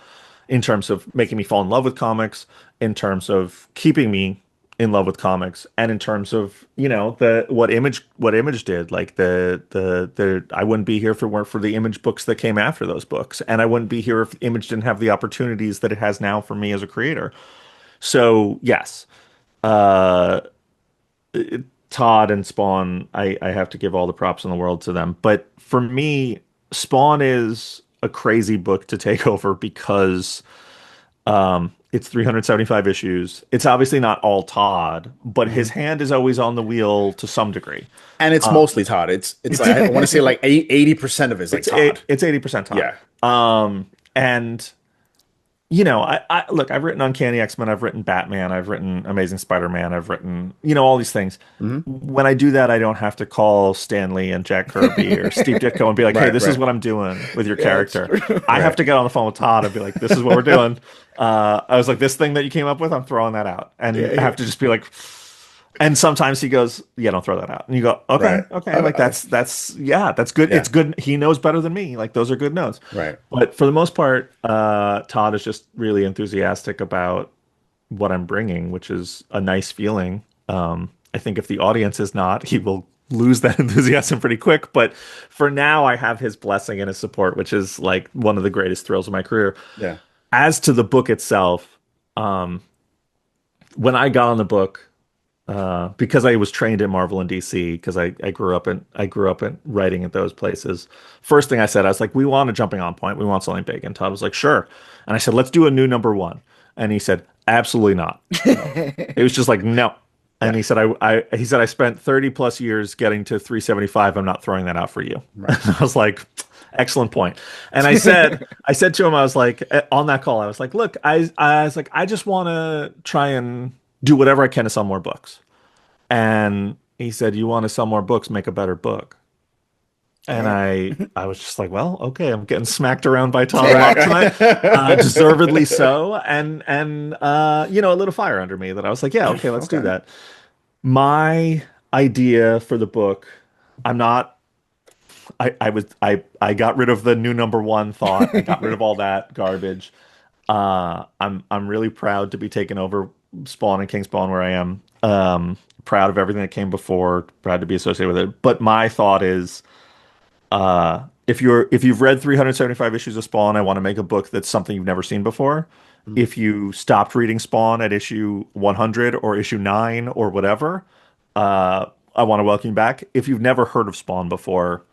in terms of making me fall in love with comics, in terms of keeping me in love with comics, and in terms of the what Image did. Like the I wouldn't be here if it weren't for the Image books that came after those books, and I wouldn't be here if Image didn't have the opportunities that it has now for me as a creator. So yes, uh, Todd and Spawn, I have to give all the props in the world to them. But for me, Spawn is a crazy book to take over because It's 375 issues. It's obviously not all Todd, but his Mhm. hand is always on the wheel to some degree. And it's Um, mostly Todd. It's like I want to say like 80% of it is like Todd. it's 80% Todd. Yeah. And you know, I look, I've written Uncanny X-Men, I've written Batman, I've written Amazing Spider-Man, I've written, all these things. Hmm. When I do that, I don't have to call Stanley and Jack Kirby or Steve Ditko and be like, hey, Right, this is right, what I'm doing with your Yeah, that's character. true. I have right. to get on the phone with Todd and be like, this is what we're doing. I was like, this thing that you came up with, I'm throwing that out. And I Yeah, have to just be like, and sometimes he goes, "Yeah, don't throw that out." And you go, "Okay, Right. okay." Like yeah, that's good. Yeah. It's good. He knows better than me. Like those are good notes. Right. But for the most part, Todd is just really enthusiastic about what I'm bringing, which is a nice feeling. I think if the audience is not, he will lose that enthusiasm pretty quick. But for now, I have his blessing and his support, which is like one of the greatest thrills of my career. Yeah. As to the book itself, when I got on the book, because I was trained at Marvel and DC, because I grew up in writing at those places. First thing I said, I was like, we want a jumping on point. We want something big. And Todd was like, sure. And I said, let's do a new number one. And he said, absolutely not. It was just like, no. And Yeah. he said, he said, I spent 30 plus years getting to 375. I'm not throwing that out for you. Right. I was like, excellent point. And I said to him, I was like, on that call, I was like, look, I was like, I just want to try and do whatever I can to sell more books. And he said, you want to sell more books, make a better book. All And right. I was just like, well, okay, I'm getting smacked around by Todd a lot Right. tonight, Right. deservedly so, a little fire under me that I was like, yeah, okay, let's do Okay. that. My idea for the book, I'm not. I got rid of the new number one thought. I got rid of all that garbage. I'm really proud to be taking over Spawn and King Spawn where I am. Proud of everything that came before. Proud to be associated with it. But my thought is, if you've read 375 issues of Spawn, I want to make a book that's something you've never seen before. Mhm. If you stopped reading Spawn at issue 100 or issue 9 or whatever, I want to welcome you back. If you've never heard of Spawn before,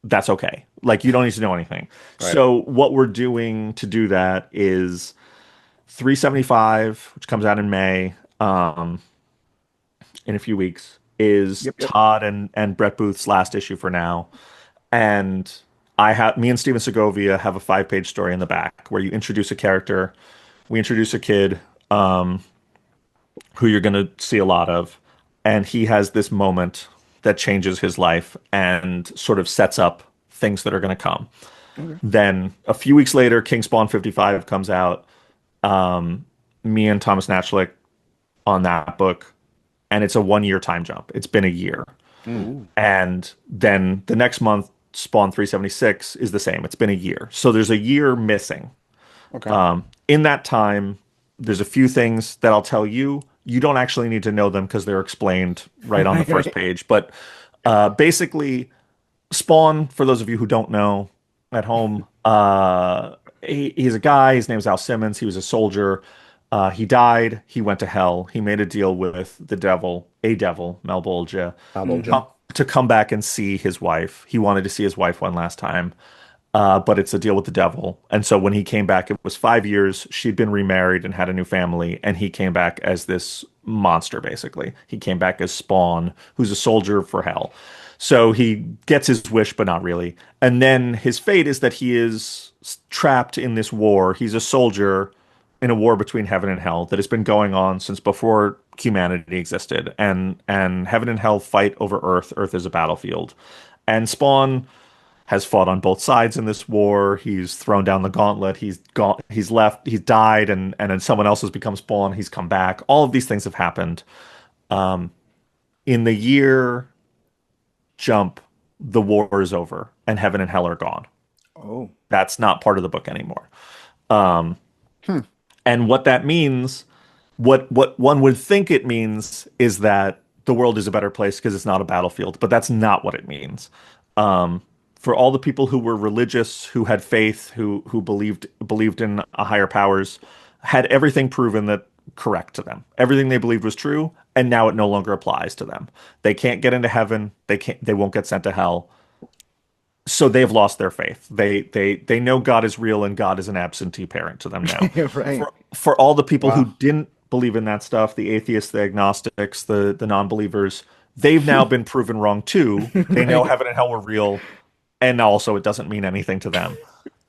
that's okay. Like you don't need to know anything. Right. So what we're doing to do that is 375, which comes out in May, in a few weeks, is Yep, yep. Todd and Brett Booth's last issue for now. And me and Steven Segovia have a 5-page story in the back where you introduce a character. We introduce a kid, who you're going to see a lot of, and he has this moment that changes his life and sort of sets up things that are going to come. Okay. Then a few weeks later, King Spawn 55 comes out. Me and Thomas Natchlick on that book, and it's a 1 year time jump. It's been a year. Mm. Ooh. And then the next month, Spawn 376 is the same. It's been a year. So there's a year missing. Okay. In that time, there's a few things that I'll tell you. You don't actually need to know them because they're explained right on the Right, first right. page. But basically, Spawn, for those of you who don't know at home, he's a guy. His name's Al Simmons. He was a soldier. He died. He went to hell. He made a deal with the devil, Mel Bolgia, Alboja. to come back and see his wife. He wanted to see his wife one last time, but it's a deal with the devil. And so when he came back, it was 5 years. She'd been remarried and had a new family, and he came back as this monster, basically. He came back as Spawn, who's a soldier for hell. So he gets his wish, but not really. And then his fate is that he is trapped in this war. He's a soldier in a war between heaven and hell that has been going on since before humanity existed. And heaven and hell fight over Earth. Earth is a battlefield. And Spawn has fought on both sides in this war. He's thrown down the gauntlet. He's gone. He's left. He's died, and then someone else has become Spawn. He's come back. All of these things have happened. In the year jump, the war is over, and heaven and hell are gone. Oh. That's not part of the book anymore. Um, Hmm. and what that means, what one would think it means, is that the world is a better place because it's not a battlefield. But that's not what it means. For all the people who were religious, who had faith, who believed in a higher powers, had everything proven that correct to them. Everything they believed was true, and now it no longer applies to them. They can't get into heaven. They won't get sent to hell. so they've lost their faith. They know God is real and God is an absentee parent to them now. Right. For all the people who Wow. didn't believe in that stuff, the atheists, the agnostics, the non-believers, they've now been proven wrong too. They know Right. heaven and hell were real, and also it doesn't mean anything to them.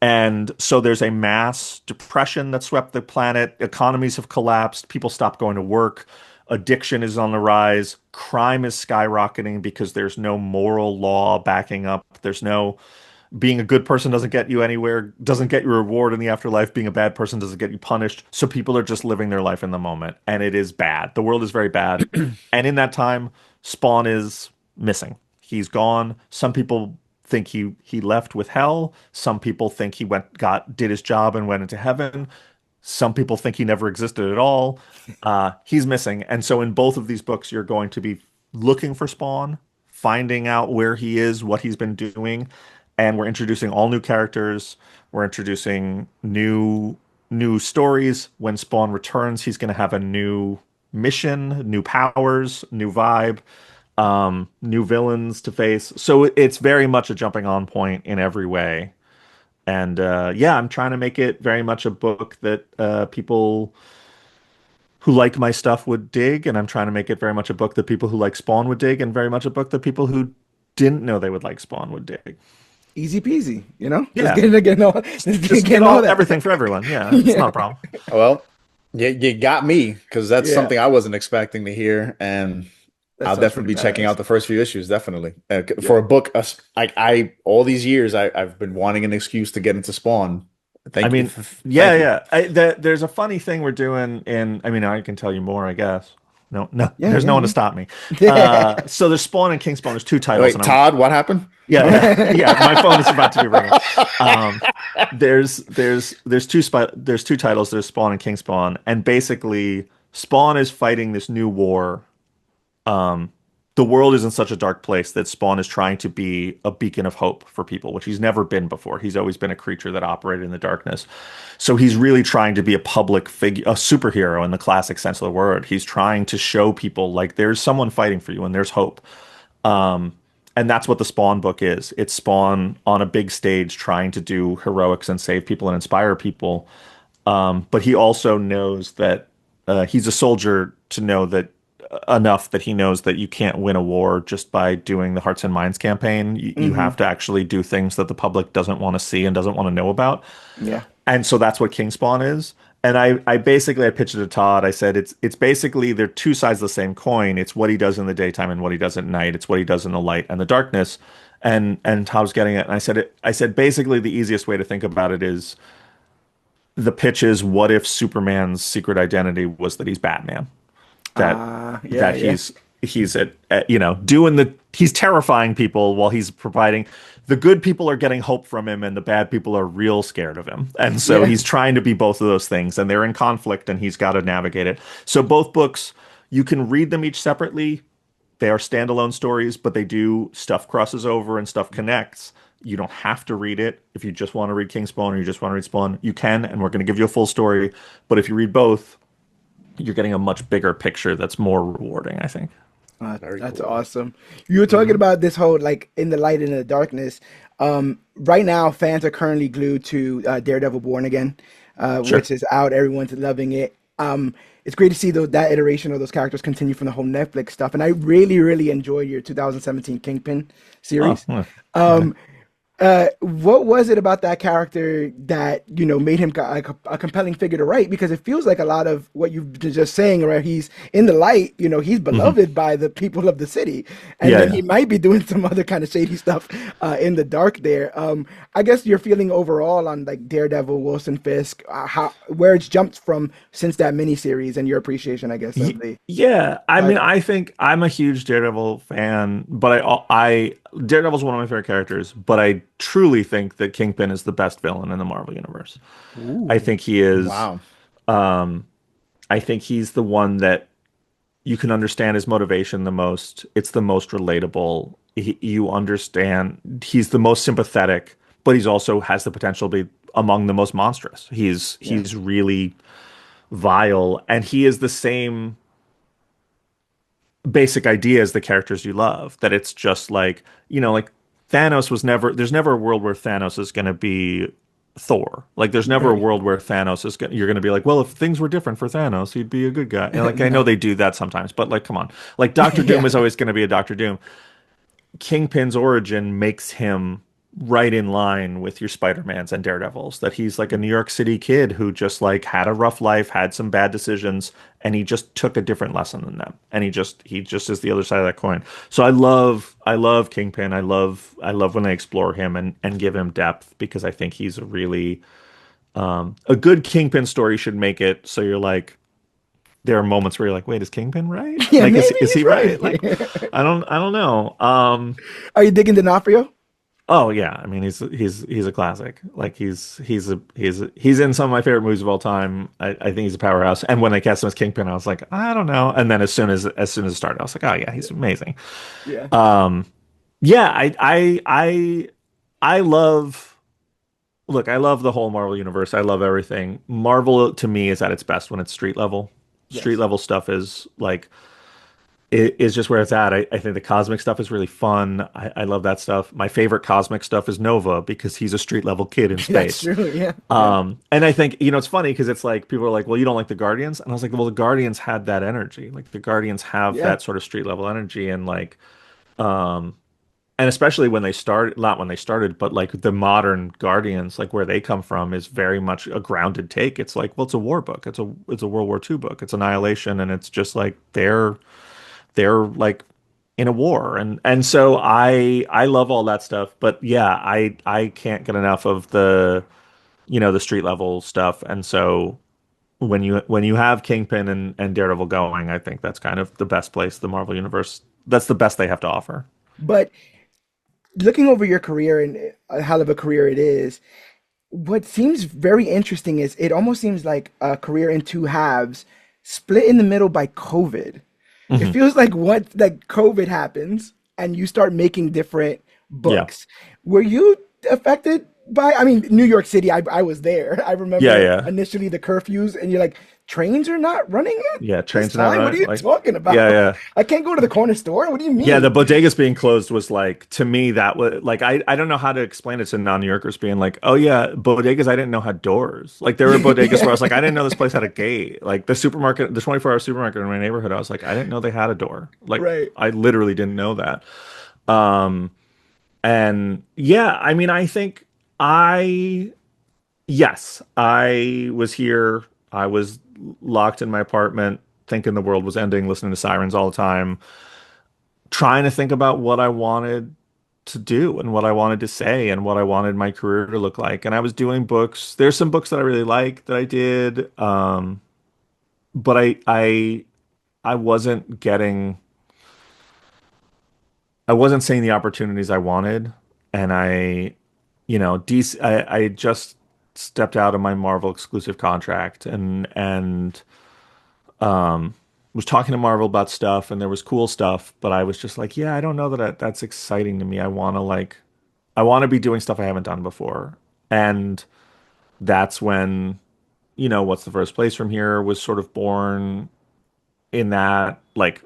And so there's a mass depression that swept the planet. Economies have collapsed. People stop going to work. Addiction is on the rise. Crime is skyrocketing because there's no moral law backing up. There's no being a good person doesn't get you anywhere, doesn't get you a reward in the afterlife. Being a bad person doesn't get you punished. So people are just living their life in the moment, and it is bad. The world is very bad. And in that time, Spawn is missing. He's gone. Some people think he left with hell. Some people think he did his job and went into heaven. Some people think he never existed at all. He's missing. And so in both of these books, you're going to be looking for Spawn, finding out where he is, what he's been doing, and we're introducing all new characters. We're introducing new stories. When Spawn returns, he's going to have a new mission, new powers, new vibe, new villains to face. So it's very much a jumping on point in every way. And yeah, I'm trying to make it very much a book that people who like my stuff would dig, and I'm trying to make it very much a book that people who like Spawn would dig, and very much a book that people who didn't know they would like Spawn would dig. Easy peasy, you know? Just Yeah, getting all, just get getting all that. everything for everyone. Yeah, it's not a Yeah. problem. Well, you got me because that's Yeah. something I wasn't expecting to hear, and That I'll sounds definitely pretty be checking out badass. the first few issues. Definitely for Yeah. a book. I all these years I've been wanting an excuse to get into Spawn. I Thank you, mean, yeah, thank you. yeah. There's a funny thing we're doing in. I mean, I can tell you more, I guess. No, no, Yeah, there's no yeah, one to stop me. yeah. So there's Spawn and King Spawn. There's two titles, Wait, and I'm Todd, what happened? yeah, yeah, yeah. My phone is about to be ringing. Um, there's two titles. There's Spawn and King Spawn, and basically Spawn is fighting this new war. Um, the world is in such a dark place that Spawn is trying to be a beacon of hope for people, which he's never been before. He's always been a creature that operated in the darkness. So he's really trying to be a public figure, a superhero in the classic sense of the word. He's trying to show people like there's someone fighting for you and there's hope. Um, and that's what the Spawn book is. It's Spawn on a big stage trying to do heroics and save people and inspire people. But he also knows that he's a soldier to know that enough that he knows that you can't win a war just by doing the Hearts and Minds campaign. You Hmm. have to actually do things that the public doesn't want to see and doesn't want to know about. Yeah. And so that's what King Spawn is. And I basically I pitched it to Todd. I said it's basically they're two sides of the same coin. It's what he does in the daytime and what he does at night. It's what he does in the light and the darkness. And Todd was getting it. And I said basically the easiest way to think about it is the pitch is what if Superman's secret identity was that he's Batman? That Yeah, yeah. he's doing he's terrifying people while he's providing the good people are getting hope from him and the bad people are real scared of him. And so Yeah. he's trying to be both of those things and they're in conflict and he's got to navigate it. So both books, you can read them each separately. They are standalone stories, but they do stuff crosses over and stuff connects. You don't have to read it. If you just want to read King Spawn or you just want to read Spawn, you can, and we're going to give you a full story. But if you read both, you're getting a much bigger picture that's more rewarding, I think. Very That's cool. awesome. You were talking about this whole like in the light and in the darkness. Right now, fans are currently glued to Daredevil Born Again, Sure. which is out. Everyone's loving it. It's great to see that iteration of those characters continue from the whole Netflix stuff. And I really, really enjoyed your 2017 Kingpin Oh, series. yeah. Um, what was it about that character that made him like a compelling figure to write? Because it feels like a lot of what you've been just saying, right? He's in the light, he's Mhm. beloved by the people of the city, and Yeah, then yeah. he might be doing some other kind of shady stuff in the dark there. I guess your feeling overall on like Daredevil, Wilson Fisk, how where it's jumped from since that miniseries, and your appreciation, I guess, of the Yeah, I mean, title. I think I'm a huge Daredevil fan, but I Daredevil's one of my favorite characters, but I truly think that Kingpin is the best villain in the Marvel universe. I Ooh, think he is. Wow. Um, I think he's the one that you can understand his motivation the most. It's the most relatable. You understand. He's the most sympathetic, but he's also has the potential to be among the most monstrous. yeah, He's really vile, and he is the same basic idea as the characters you love. That it's just like like Thanos was never, there's never a world where Thanos is going to be Thor. Like there's never a Right. world where Thanos is going, you're going to be like, well, if things were different for Thanos, he'd be a good guy. And like I know No. they do that sometimes, but like come on. Like Doctor Doom Yeah. is always going to be a Doctor Doom. Kingpin's origin makes him right in line with your Spider-Mans and Daredevils, that he's like a New York City kid who just like had a rough life, had some bad decisions, and he just took a different lesson than them. And he just is the other side of that coin. So I love Kingpin. I love when they explore him and give him depth because I think he's a really a good Kingpin story should make it so you're like there are moments where you're like, wait, is Kingpin right? Yeah, Like maybe is he he's right? right. Like I don't know. Are you digging D'Onofrio? Oh yeah, I mean he's a classic. Like he's in some of my favorite movies of all time. I think he's a powerhouse. And when they cast him as Kingpin, I was like, I don't know. And then as soon as it started, I was like, oh yeah, he's amazing. Yeah. Yeah, I love look, I love the whole Marvel universe. I love everything. Marvel to me is at its best when it's street level. Street Yes. level stuff is like it is just where it's at. I think the cosmic stuff is really fun. I love that stuff. My favorite cosmic stuff is Nova because he's a street level kid in That's space. true. Yeah. Yeah. And I think, it's funny because it's like people are like, well, you don't like the Guardians? And I was like, well, the Guardians had that energy. Like the Guardians have Yeah. that sort of street level energy and like and especially when they started, not when they started, but like the modern Guardians, like where they come from is very much a grounded take. It's like, well, it's a war book. It's a World War II book. It's Annihilation and it's just like they're like in a war and so I love all that stuff but yeah I can't get enough of the street level stuff and so when you have Kingpin and Daredevil going I think that's kind of the best place the Marvel universe that's the best they have to offer. But looking over your career and a hell of a career it is, what seems very interesting is it almost seems like a career in two halves, split in the middle by COVID. It Hmm. feels like once like COVID happens and you start making different Yeah, books. Were you affected by, I mean, New York City, I was there. I yeah, remember yeah, initially the curfews and you're like, trains are not running at yeah, this trains are not time? What are running you like talking yeah, about? yeah. I can't go to the corner store. What do you Yeah, the mean? bodegas being closed was like to me that was like I don't know how to explain it to non-New Yorkers being like, oh yeah, bodegas I didn't know had doors. Like there were bodegas where I Yeah, was like, I didn't know this place had a gate. Like the supermarket, the 24-hour supermarket in my neighborhood, I was like, I didn't know they had a door. Like right. I literally didn't know that. Um and yeah, I mean I think I yes, I was here. I was locked in my apartment thinking the world was ending, listening to sirens all the time trying to think about what I wanted to do and what I wanted to say and what I wanted my career to look like. And I was doing books. There's some books that I really like that I did, but I wasn't getting, I wasn't seeing the opportunities I wanted, and DC. I just stepped out of my Marvel exclusive contract and was talking to Marvel about stuff, and there was cool stuff, but I was just like, yeah, I don't know that that's exciting to me. I want to be doing stuff I haven't done before. And that's when, what's the first place from here was sort of born in that, like,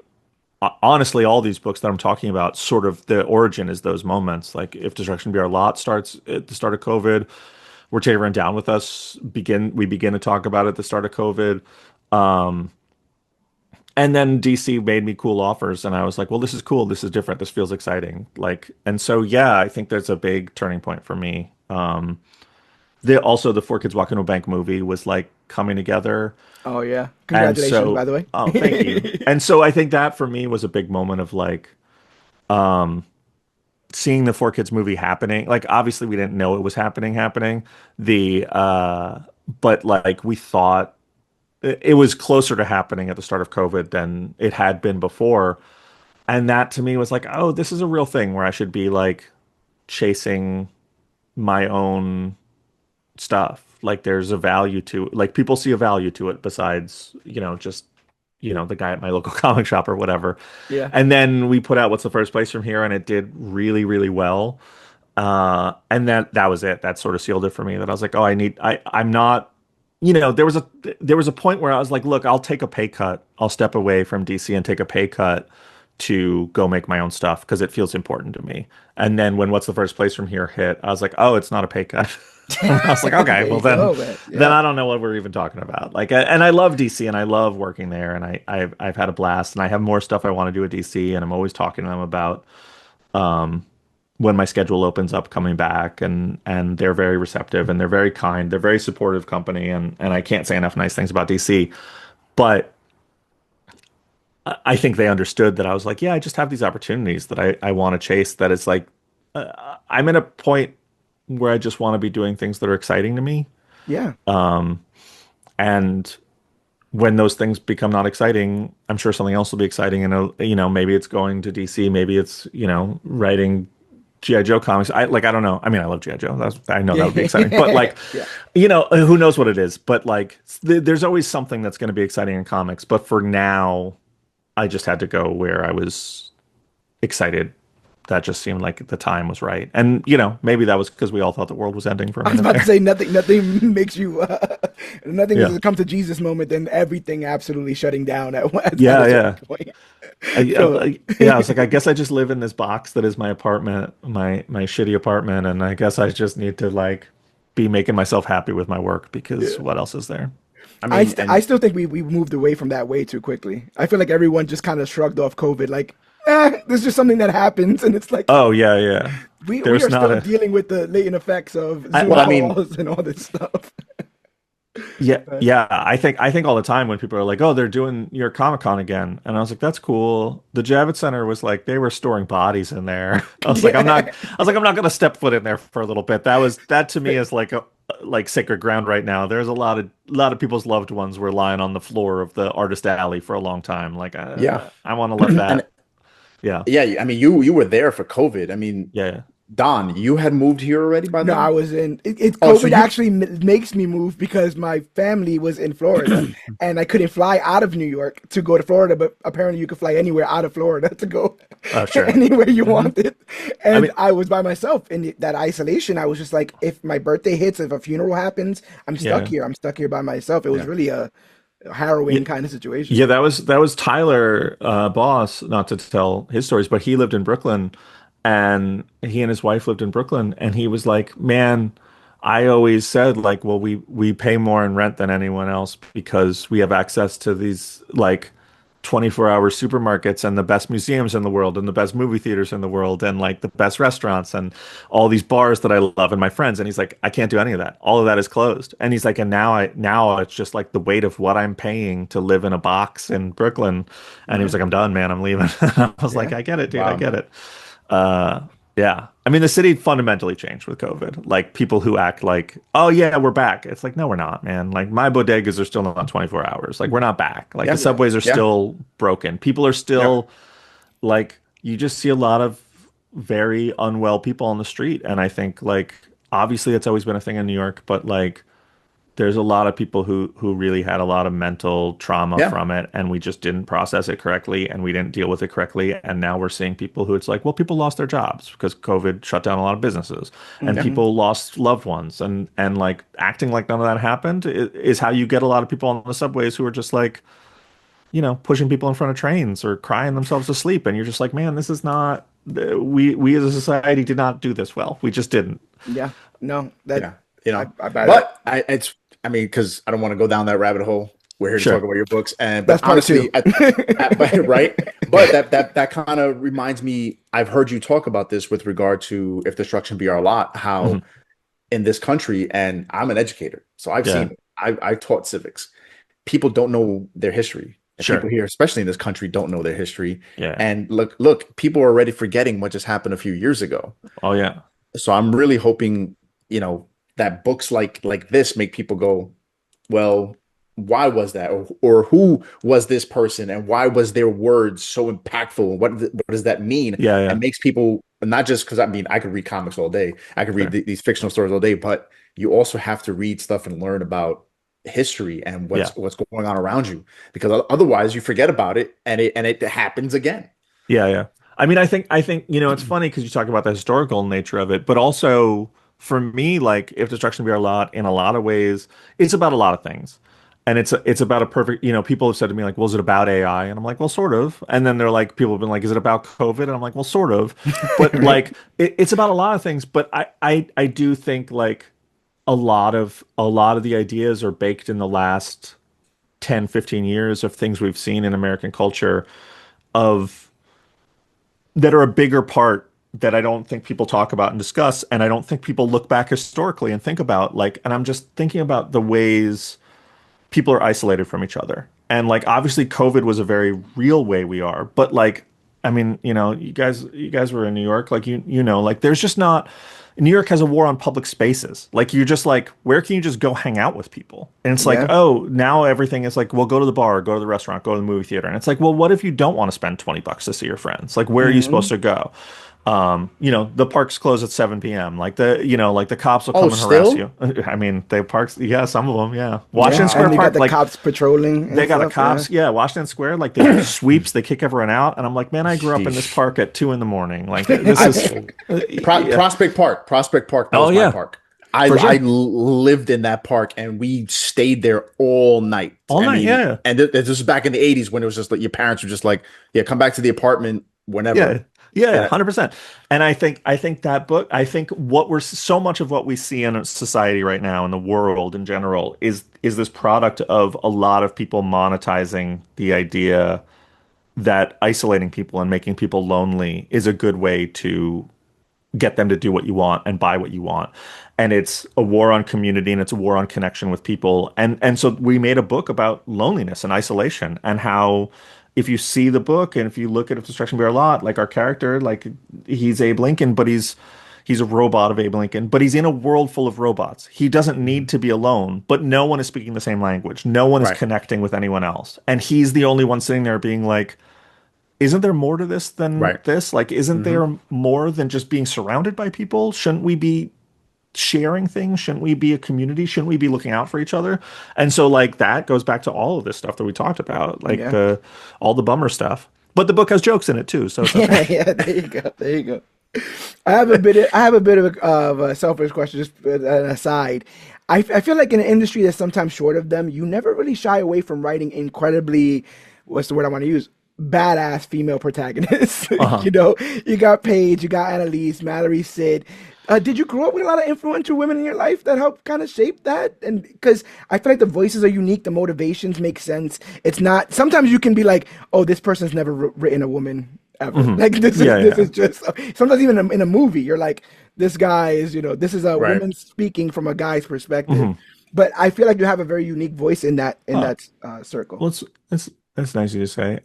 honestly, all these books that I'm talking about, sort of the origin is those moments. Like, if Destruction Be Our Lot starts at the start of COVID, We're Tapering Down with Us, we begin to talk about it at the start of COVID. Um, and then DC made me cool offers, and I was like, well, this is cool. This is different. This feels exciting. Like, and so, yeah, I think there's a big turning point for me. The Four Kids Walk Into a Bank movie was like coming together. Oh yeah. And Congratulations, by so, the way. oh, thank you. And so I think that for me was a big moment of like seeing the Four Kids movie happening. Like obviously we didn't know it was happening. The but like we thought it was closer to happening at the start of COVID than it had been before. And that to me was like, oh, this is a real thing where I should be like chasing my own stuff. Like there's a value to like people see a value to it besides, just the guy at my local comic shop or whatever. Yeah. And then we put out What's the First Place from here and it did really, really well. And that was it. That sort of sealed it for me that I was like, oh, I'm not, there was a point where I was like, look, I'll take a pay cut. I'll step away from DC and take a pay cut to go make my own stuff because it feels important to me. And then when What's the First Place from Here hit, I was like, oh, it's not a pay cut. I was like, okay, There well you go, then, man. then Yeah. I don't know what we're even talking about. Like, and I love DC and I love working there, and I've had a blast, and I have more stuff I want to do at DC, and I'm always talking to them about when my schedule opens up coming back, and they're very receptive and they're very kind, they're very supportive company, and I can't say enough nice things about DC, but I think they understood that I was like, yeah, I just have these opportunities that I want to chase. That it's like I'm at a point where I just want to be doing things that are exciting to me. Yeah. And when those things become not exciting, I'm sure something else will be exciting. And maybe it's going to DC, maybe it's writing GI Joe comics. I don't know. I mean, I love GI Joe. I know that would be exciting. But like, Yeah. who knows what it is? But like, there's always something that's going to be exciting in comics. But for now, I just had to go where I was excited. That just seemed like the time was right. And, maybe that was because we all thought the world was ending for a I was minute about to there. say nothing makes you nothing Yeah. is come to Jesus moment than everything absolutely shutting down at Yeah, a certain yeah. point. I, So yeah, I was like, I guess I just live in this box that is my apartment, my shitty apartment, and I guess I just need to like be making myself happy with my work because yeah. what else is there? I mean, I and still think we moved away from that way too quickly. I feel like everyone just kind of shrugged off COVID, like, this is just something that happens, and it's like Oh yeah, yeah. we There's are not still a dealing with the latent effects of I, Zoom well, I mean, calls and all this stuff. yeah, But yeah. I think all the time when people are like, "Oh, they're doing your Comic-Con again," and I was like, "That's cool." The Javits Center was like they were storing bodies in there. yeah, I'm not going to step foot in there for a little bit. That to me is like a like sacred ground right now. There's a lot of people's loved ones were lying on the floor of the artist alley for a long time. Like yeah, I want to let and that. Yeah, yeah, I mean, you were there for COVID. I mean, yeah, yeah. Don, you had moved here already by no, I then. was in it. Oh, so COVID you, actually makes me move because my family was in Florida, and I couldn't fly out of New York to go to Florida. But apparently, you could fly anywhere out of Florida to go Oh, sure. anywhere you Hmm. wanted. I And mean, I was by myself in that isolation. I was just like, if my birthday hits, if a funeral happens, I'm stuck yeah, here. I'm stuck here by myself. It was yeah, really a yeah. harrowing kind of situation. Yeah, that was Tyler, Boss, not to tell his stories, but he lived in Brooklyn, and he and his wife lived in Brooklyn, and he was like, "Man, I always said like, well, we pay more in rent than anyone else because we have access to these like 24-hour supermarkets and the best museums in the world and the best movie theaters in the world and like the best restaurants and all these bars that I love and my friends." And he's like, "I can't do any of that. All of that is closed." And he's like, "And now it's just like the weight of what I'm paying to live in a box in Brooklyn." And he was Yeah, like, "I'm done, man. I'm leaving." I was like, yeah. "I get it, dude. I wow, get it." Uh, yeah. I mean, the city fundamentally changed with COVID. Like people who act like, "Oh yeah, we're back." It's like, no, we're not, man. Like my bodegas are still not 24 hours. Like we're not back. Like the yeah, Yeah. subways are yeah, still broken. People are yeah, still like you just see a lot of very unwell people on the street. And I think like obviously it's always been a thing in New York, but like there's a lot of people who really had a lot of mental trauma yeah, from it, and we just didn't process it correctly and we didn't deal with it correctly. And now we're seeing people who it's like, well, people lost their jobs because COVID shut down a lot of businesses, and yeah, Hmm. people lost loved ones, and like acting like none of that happened is how you get a lot of people on the subways who are just like, pushing people in front of trains or crying themselves to sleep. And you're just like, man, this is not, we as a society did not do this well. We just didn't. Yeah. No, that yeah. You know, I buy that. but I mean, because I don't want to go down that rabbit hole. We're here to talk Sure. about your books, and but That's part two. honestly, but, right? But that kind of reminds me. I've heard you talk about this with regard to if destruction be our lot. How Mhm. in this country, and I'm an educator, so I've Yeah. seen it. I taught civics. People don't know their history, and people Sure. here, especially in this country, don't know their history. Yeah. And look, people are already forgetting what just happened a few years ago. Oh yeah. So I'm really hoping, that books like this make people go, well, why was that? Or who was this person? And why was their words so impactful? What does that mean? Yeah. And Yeah. makes people not just because I mean, I could read comics all day. I could read Sure. these fictional stories all day, but you also have to read stuff and learn about history and Yeah. what's going on around you because otherwise you forget about it and it happens again. Yeah. Yeah. I mean, I think, it's funny because you talk about the historical nature of it, but also for me, like if destruction be our lot in a lot of ways, it's about a lot of things. and it's about a perfect, people have said to me like, well, is it about AI? And I'm like, well, sort of. And then they're like, people have been like, is it about COVID? And I'm like, well, sort of. But Right. like, it's about a lot of things. But I do think like a lot of the ideas are baked in the last 10, 15 years of things we've seen in American culture of that are a bigger part that I don't think people talk about and discuss, and I don't think people look back historically and think about like, and I'm just thinking about the ways people are isolated from each other. And like obviously COVID was a very real way we are, but like I mean, you guys were in New York, like like there's just not New York has a war on public spaces. Like you're just like, where can you just go hang out with people? And it's like, Yeah. oh, now everything is like, well, go to the bar, go to the restaurant, go to the movie theater. And it's like, well, what if you don't want to spend $20 to see your friends? Like, where are you supposed Hmm. to go? The parks close at 7 p.m. Like the cops will Oh, come and harass still? you. I mean, the parks, yeah, some of them, yeah. Yeah. Washington And Square you got Park, the like cops patrolling they and got a stuff. Yeah. cops, yeah, Washington Square, like they do sweeps, they kick everyone out, and I'm like, man, I grew up in this Sheesh. park at 2 in the morning. Like this I is, yeah. Prospect Park. Prospect Park. That Oh was my yeah, park. for I sure. lived in that park and we stayed there all night. All I night, mean, yeah. and this was back in the 80s when it was just like your parents were just like, yeah, come back to the apartment Yeah. whenever. Yeah, And 100%. And I think that book, I think so much of what we see in society right now in the world in general is this product of a lot of people monetizing the idea that isolating people and making people lonely is a good way to get them to do what you want and buy what you want. And it's a war on community and it's a war on connection with people. And so we made a book about loneliness and isolation and how if you see the book and if you look at Obstruction Bear a lot, like our character, like he's Abe Lincoln, but he's a robot of Abe Lincoln, but he's in a world full of robots. He doesn't need Mhm. to be alone, but no one is speaking the same language. No one is Right, connecting with anyone else. And he's the only one sitting there being like, isn't there more to this than right. this? Like, isn't Hmm. there more than just being surrounded by people? Shouldn't we be sharing things? Shouldn't we be a community? Shouldn't we be looking out for each other? And so, like, that goes back to all of this stuff that we talked about, like Yeah. all the bummer stuff. But the book has jokes in it too, so it's okay. Yeah. Yeah. There you go. There you go. I have a bit of a selfish question, just an aside. I feel like in an industry that's sometimes short of them, you never really shy away from writing incredibly, what's the word I want to use? Badass female protagonists. Uh-huh. You got Paige, you got Annalise, Mallory, Sid. Did you grow up with a lot of influential women in your life that helped kind of shape that? And because I feel like the voices are unique, the motivations make sense. It's not, sometimes you can be like, oh, this person's never written a woman ever. Hmm. Like Yeah, this yeah. is just sometimes even in a movie, you're like, this guy is, this is a Right. woman speaking from a guy's perspective. Hmm. But I feel like you have a very unique voice in Oh, that circle. well, it's nice of you to say.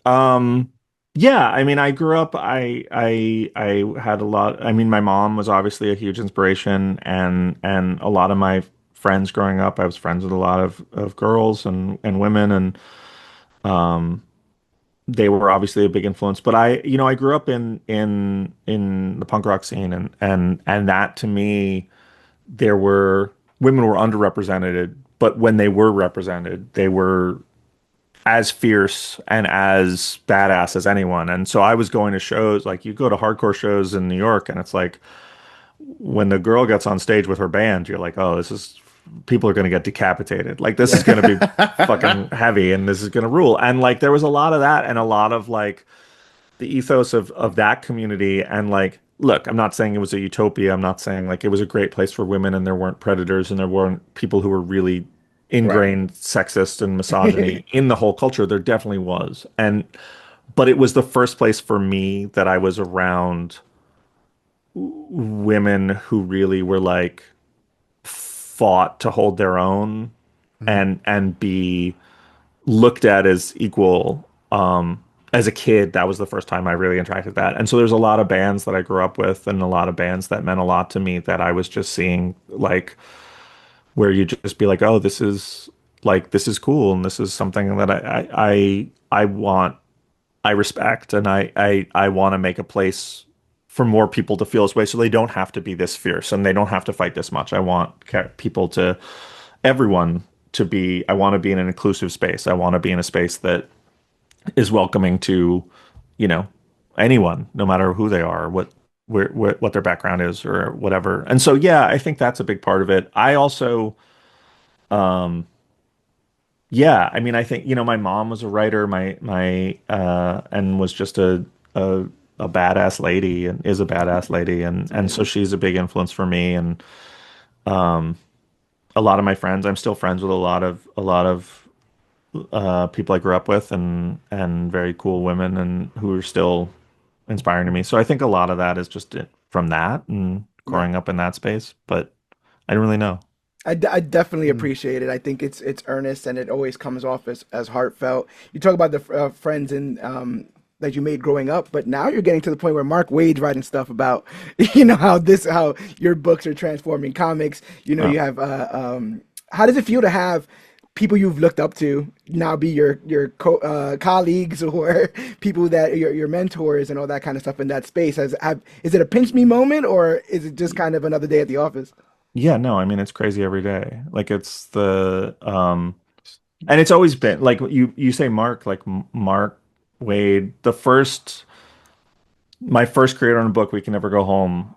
Yeah, I mean, I grew up. I had a lot. I mean, my mom was obviously a huge inspiration, and a lot of my friends growing up, I was friends with a lot of girls and women, and um, they were obviously a big influence. But I grew up in the punk rock scene, and that to me, there were women were underrepresented, but when they were represented, they were as fierce and as badass as anyone. And so I was going to shows, like you go to hardcore shows in New York, and it's like when the girl gets on stage with her band, you're like, oh, this is people are going to get decapitated. Like this is going to be fucking heavy, and this is going to rule. And like there was a lot of that, and a lot of like the ethos of that community. And like, look, I'm not saying it was a utopia. I'm not saying like it was a great place for women, and there weren't predators, and there weren't people who were really Right. ingrained sexist and misogyny in the whole culture. There definitely was. But it was the first place for me that I was around women who really were like fought to hold their own Mhm. and be looked at as equal. As a kid, that was the first time I really interacted with that. And so there's a lot of bands that I grew up with and a lot of bands that meant a lot to me that I was just seeing like where you just be like, oh, this is cool and this is something that I want, I respect, and I want to make a place for more people to feel this way so they don't have to be this fierce and they don't have to fight this much. I want people to everyone to be I want to be in an inclusive space. I want to be in a space that is welcoming to, you know, anyone, no matter who they are, what their background is or whatever. And so, yeah, I think that's a big part of it. I also, um, Yeah, I mean, I think, my mom was a writer, and was just a a badass lady, and is a badass lady, and so Yeah. she's a big influence for me, and um a lot of my friends, I'm still friends with a lot of people I grew up with, and very cool women, and who are still inspiring to me. So I think a lot of that is just from that and Yeah. growing up in that space, but I don't really know. I definitely Mm. appreciate it. I think it's earnest and it always comes off as heartfelt. You talk about the friends and that you made growing up, but now you're getting to the point where Mark Wade's writing stuff about how your books are transforming comics. You Oh, have how does it feel to have people you've looked up to now be colleagues or people that your mentors and all that kind of stuff in that space? Is it a pinch me moment or is it just kind of another day at the office? yeah, no, I mean it's crazy every day. Like it's and it's always been like you say Mark, like Mark Wade, my first creator on a book, We Can Never Go Home.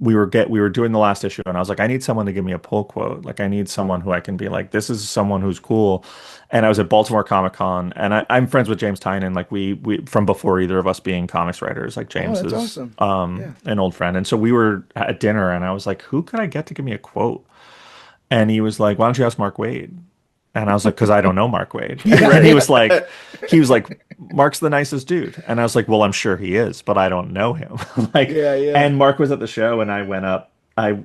We were doing the last issue, and I was like, I need someone to give me a pull quote. Like I need someone who I can be like, this is someone who's cool. And I was at Baltimore Comic Con, and I'm friends with James Tynan, like we from before either of us being comics writers. Like Oh, James that's is awesome. Yeah. an old friend, and so we were at dinner, and I was like, who could I get to give me a quote? And he was like, why don't you ask Mark Wade? And I was like, because I don't know Mark Wade. Yeah, And yeah. he was like, Mark's the nicest dude. And I was like, well, I'm sure he is, but I don't know him. Like, Yeah, yeah. and Mark was at the show, and I went up.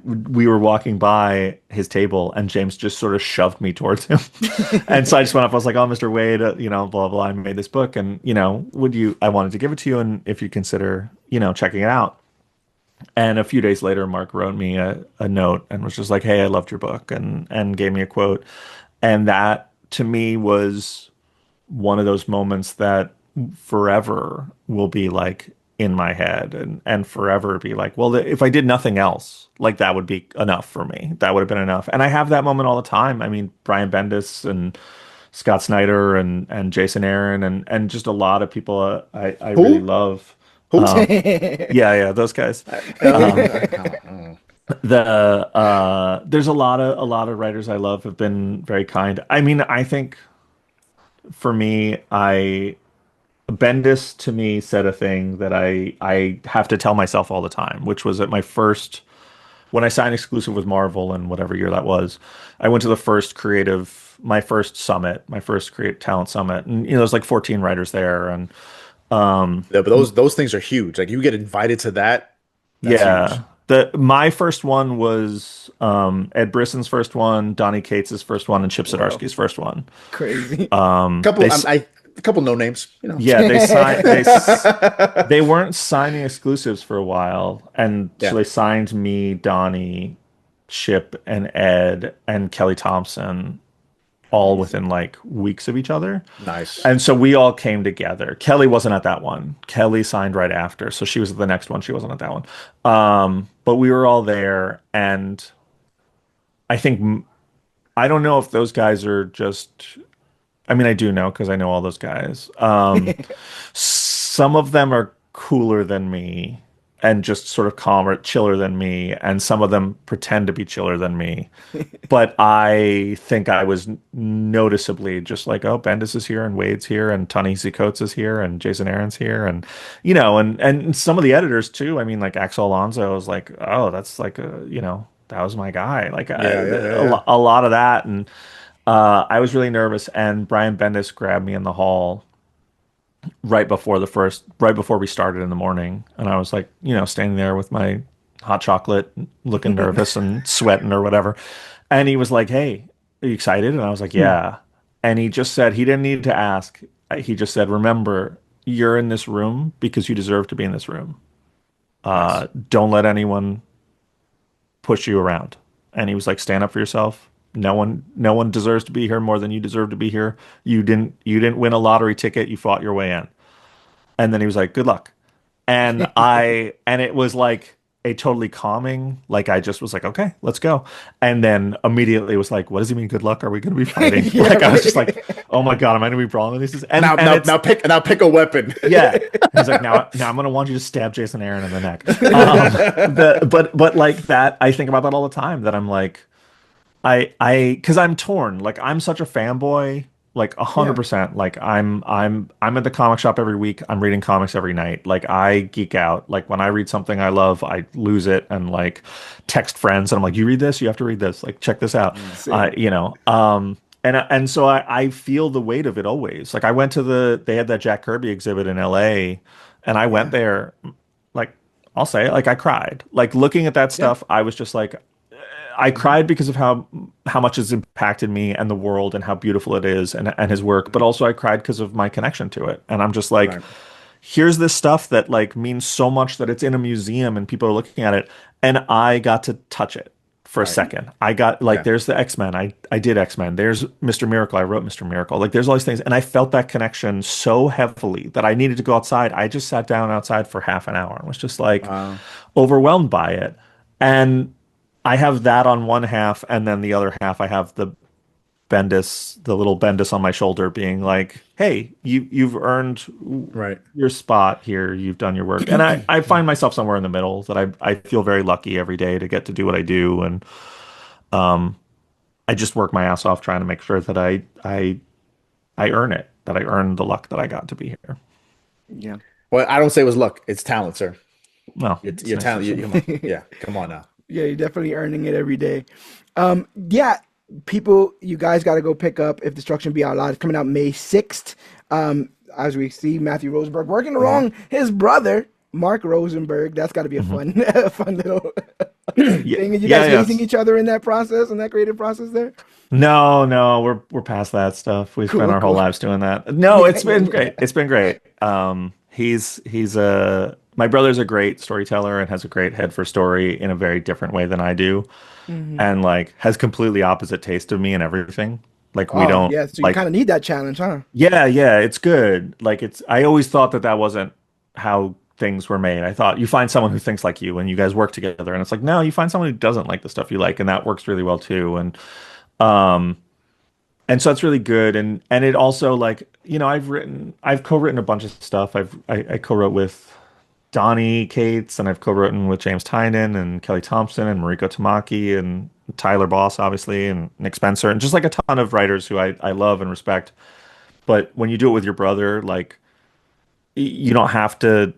We were walking by his table, and James just sort of shoved me towards him. And so I just went up. I was like, "Oh, Mr. Wade, blah blah. I made this book, and I wanted to give it to you, and if you consider, checking it out." And a few days later, Mark wrote me a note and was just like, "Hey, I loved your book," and gave me a quote. And that to me was one of those moments that forever will be like in my head, and forever be like, well, if I did nothing else, like that would be enough for me. That would have been enough. And I have that moment all the time. I mean, Brian Bendis and Scott Snyder and Jason Aaron and just a lot of people I really Who? love. Who? Yeah, those guys. Um, there's a lot of writers I love have been very kind. I mean, I think for me, I Bendis to me said a thing that I have to tell myself all the time, which was at when I signed exclusive with Marvel in whatever year that was. I went to my first summit, my first create talent summit, and there's like 14 writers there, and Yeah, but those things are huge. Like you get invited to that, that's huge. yeah. My first one was Ed Brisson's first one, Donny Cates's first one, and Chip Wow. Zdarsky's first one. Crazy. They Couple, s- a couple no names, you know. yeah, they weren't signing exclusives for a while, and so Yeah, they signed me, Donnie, Chip, and Ed, and Kelly Thompson all Crazy. within like weeks of each other. nice. And so we all came together. Kelly wasn't at that one. Kelly signed right after, so she was at the next one. She wasn't at that one. But we were all there, and I think I don't know if those guys are just. I mean, I do know because I know all those guys. Some of them are cooler than me and just sort of calmer, chiller than me, and some of them pretend to be chiller than me. But I think I was noticeably just like, oh, Bendis is here, and Wade's here, and Ta-Nehisi Coates is here, and Jason Aaron's here, and and some of the editors too. I mean, like Axel Alonso was like, oh, that's like that was my guy. Like Yeah, yeah, yeah, yeah. a lot of that, and I was really nervous, and Brian Bendis grabbed me in the hall right before we started in the morning, and I was like, standing there with my hot chocolate, looking nervous and sweating or whatever, and he was like, "Hey, are you excited?" And I was like, "Yeah," and he just said he didn't need to ask. He just said, "Remember, you're in this room because you deserve to be in this room. Nice. Don't let anyone push you around." And he was like, "Stand up for yourself. No one deserves to be here more than you deserve to be here. You didn't win a lottery ticket. You fought your way in." And then he was like, "Good luck." And it was like a totally calming, like I just was like, "Okay, let's go." And then immediately was like, "What does he mean good luck? Are we going to be fighting?" Yeah, Like I was just right. like, "Oh my God, am I going to be brawling with these?" Now, And now, it's now pick a weapon. yeah. He's like, now I'm gonna want you to stab Jason Aaron in the neck. But like that, I think about that all the time. That I'm like, because I'm torn. Like I'm such a fanboy, like Yeah. 100%. Like I'm at the comic shop every week. I'm reading comics every night. Like I geek out. Like when I read something I love, I lose it and like text friends and I'm like, you read this? You have to read this. Like check this out. Same. And so I feel the weight of it always. Like I went to they had that Jack Kirby exhibit in LA, and I went Yeah. there. Like I'll say it, like I cried. Like looking at that Yeah. stuff, I was just like, I cried because of how much it's impacted me and the world and how beautiful it is and his work, but also I cried because of my connection to it. And I'm just like, Right. here's this stuff that like means so much that it's in a museum and people are looking at it, and I got to touch it for a Right. second. I got like Yeah. there's the X-Men. I did X-Men. There's Mr. Miracle. I wrote Mr. Miracle. Like there's all these things, and I felt that connection so heavily that I needed to go outside. I just sat down outside for half an hour and was just like Uh, overwhelmed by it. And I have that on one half, and then the other half I have the little Bendis on my shoulder being like, "Hey, you've earned right. your spot here. You've done your work." And I find myself somewhere in the middle that I feel very lucky every day to get to do what I do, and um I just work my ass off trying to make sure that I earn it, that I earn the luck that I got to be here. Yeah. Well, I don't say it was luck. It's talent, sir. Well, it's Your nice to talent. see. Come on. Yeah. Come on now. Yeah, you're definitely earning it every day. Yeah, people, you guys got to go pick up If Destruction Be Our Lot. It's coming out May 6th. As we see Matthew Rosenberg working along his brother, Mark Rosenberg. That's got to be a fun, fun little Yeah, thing. And you guys yeah, hazing each other in that process, in that creative process there? No, we're past that stuff. We spent Cool, our whole cool. lives doing that. No, Yeah, it's yeah, been yeah. great. It's been great. He's my brother's a great storyteller and has a great head for story in a very different way than I do, Hmm. and like has completely opposite taste of me and everything. Like we Oh, don't yeah. So you like kind of need that challenge, huh? yeah, it's good. Like it's I always thought that wasn't how things were made. I thought you find someone who thinks like you and you guys work together, and it's like no, you find someone who doesn't like the stuff you like, and that works really well too. Um and so it's really good, and it also like I've co-written a bunch of stuff. I co-wrote with Donnie Cates, and I've co-written with James Tynan and Kelly Thompson and Mariko Tamaki and Tyler Boss obviously and Nick Spencer and just like a ton of writers who I love and respect. But when you do it with your brother, like you don't have to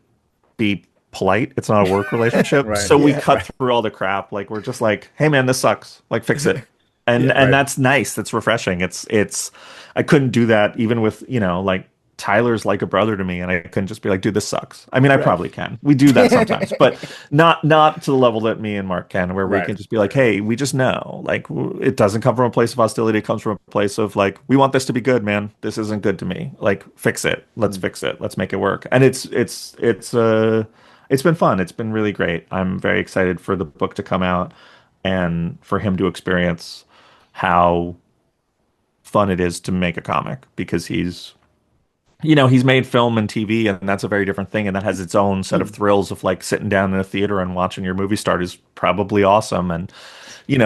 be polite. It's not a work relationship. Right. So we Yeah. cut through all the crap. Like we're just like, hey man, this sucks. Like fix it. And Yeah. and Right. that's nice. That's refreshing. It's I couldn't do that even with, like Tyler's like a brother to me, and I couldn't just be like, dude, this sucks. I mean, I Right. probably can. We do that sometimes, but not to the level that me and Mark can, where we Right. can just be like, hey, we just know. Like it doesn't come from a place of hostility. It comes from a place of like, we want this to be good, man. This isn't good to me. Like, fix it. Let's fix it. Let's make it work. And it's been fun. It's been really great. I'm very excited for the book to come out and for him to experience how fun it is to make a comic because he's made film and TV, and that's a very different thing, and that has its own set of thrills of like sitting down in a theater and watching your movie start is probably awesome, and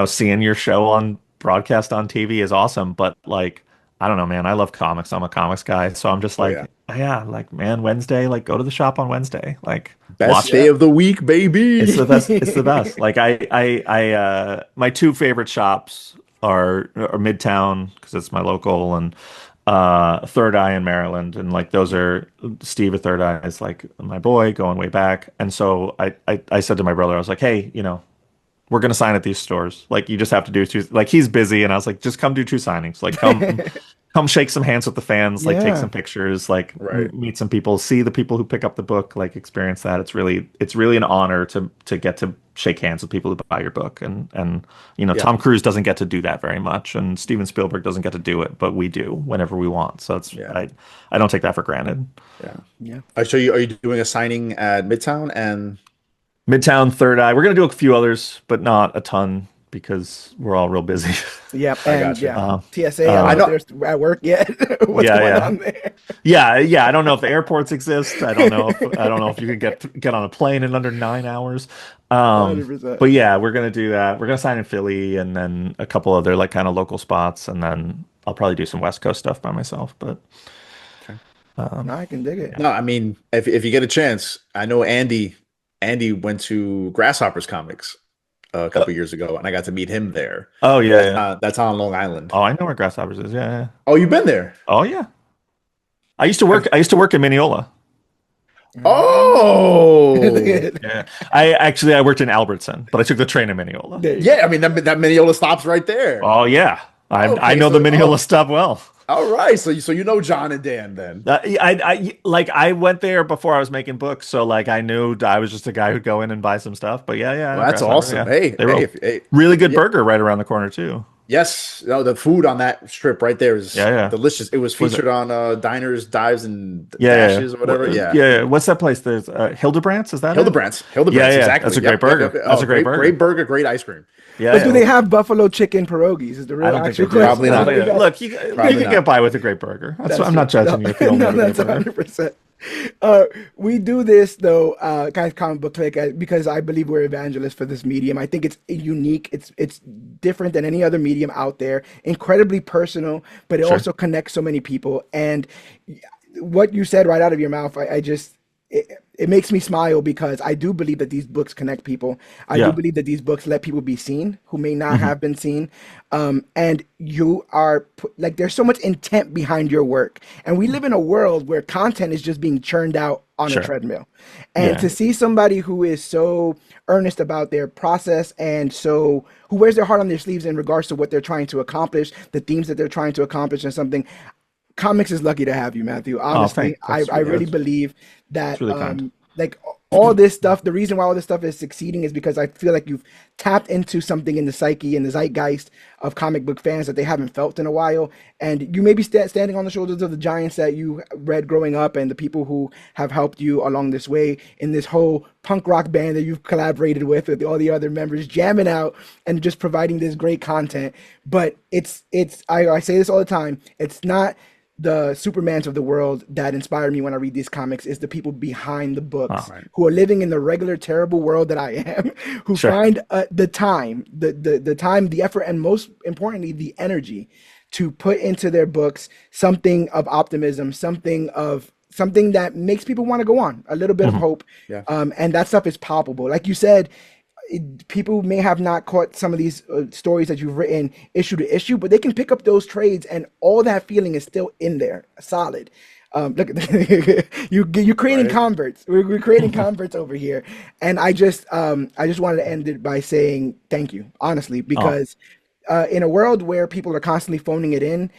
seeing your show on broadcast on TV is awesome, but like I don't know, man, I love comics. I'm a comics guy, so I'm just Oh like, yeah. yeah, like man, Wednesday, like go to the shop on Wednesday, like Best watch day Yeah. of the week, baby. it's the best. It's the best. Like my two favorite shops are Midtown because it's my local, and Third Eye in Maryland, and like those are Steve at Third Eye is like my boy going way back, and so I said to my brother, I was like, hey, we're gonna sign at these stores. Like you just have to do two. Like he's busy, and I was like, just come do two signings. Like come shake some hands with the fans. Like take Yeah. some pictures. Like Right. meet some people. See the people who pick up the book. Like experience that. It's really an honor to get to shake hands with people who buy your book. And Yeah. Tom Cruise doesn't get to do that very much, and Steven Spielberg doesn't get to do it, but we do whenever we want. So it's Yeah. I don't take that for granted. Yeah. Yeah. So are you doing a signing at Midtown and Midtown, Third Eye. We're gonna do a few others, but not a ton because we're all real busy. Yeah. I And got you. yeah. Uh, TSA, I I don't know know. if they're at work yet. What's yeah, going yeah. on there? Yeah. I don't know if the airports exist. I don't know if you can get on a plane in under 9 hours. Um, 100%. but yeah, we're gonna do that. We're gonna sign in Philly and then a couple other like kind of local spots, and then I'll probably do some West Coast stuff by myself. But Okay. No, I can dig it. No, I mean, if you get a chance, I know Andy went to Grasshoppers Comics. a couple years ago, and I got to meet him there. Oh yeah. That's on Long Island. Oh, I know where Grasshoppers is. Yeah. Oh, you've been there? Oh yeah. I used to work in Mineola. Oh, Yeah. I worked in Albertson, but I took the train to Mineola. yeah. I mean, that Mineola stops right there. Oh yeah. I Okay, know the Mineola stop well. All right, so you know John and Dan then. I went there before I was making books, so like I knew I was just a guy who'd go in and buy some stuff. But yeah, Well, that's awesome. Hey, they were really good burger right around the corner too. Yes, no, the food on that strip right there is delicious. It was featured on Diners, Dives, and Dashes or whatever. Yeah. What's that place? There's Hildebrandt's. Is that Hildebrandt's? Yeah. Exactly. That's a great burger. That's a great burger. Great burger, great ice cream. Yeah. But do they have buffalo chicken pierogies? Is the real actual question? Probably not. Look, you can get by with a great burger. I'm not judging you if you don't like a great burger. 100%. We do this though, guys, comic book click, because I believe we're evangelists for this medium. I think it's unique. It's different than any other medium out there. Incredibly personal, but it also connects so many people. And what you said right out of your mouth, it makes me smile because I do believe that these books connect people. I do believe that these books let people be seen who may not have been seen. And you are like, there's so much intent behind your work. And we live in a world where content is just being churned out on a treadmill. And to see somebody who is so earnest about their process and so who wears their heart on their sleeves in regards to what they're trying to accomplish, the themes that they're trying to accomplish and something. Comics is lucky to have you, Matthew. Honestly, I really believe that really like all this stuff, the reason why all this stuff is succeeding is because I feel like you've tapped into something in the psyche and the zeitgeist of comic book fans that they haven't felt in a while. And you may be standing on the shoulders of the giants that you read growing up and the people who have helped you along this way in this whole punk rock band that you've collaborated with all the other members, jamming out and just providing this great content. But I say this all the time, it's not the Supermans of the world that inspire me when I read these comics. Is the people behind the books who are living in the regular terrible world that I am, who find the time, the time, the effort, and most importantly, the energy to put into their books something of optimism, something that makes people want to go on, a little bit of hope. And that stuff is palpable. Like you said, people may have not caught some of these stories that you've written issue to issue, but they can pick up those trades and all that feeling is still in there, solid. Look at you're creating converts. We're creating converts over here. And I just wanted to end it by saying thank you, honestly, because in a world where people are constantly phoning it in,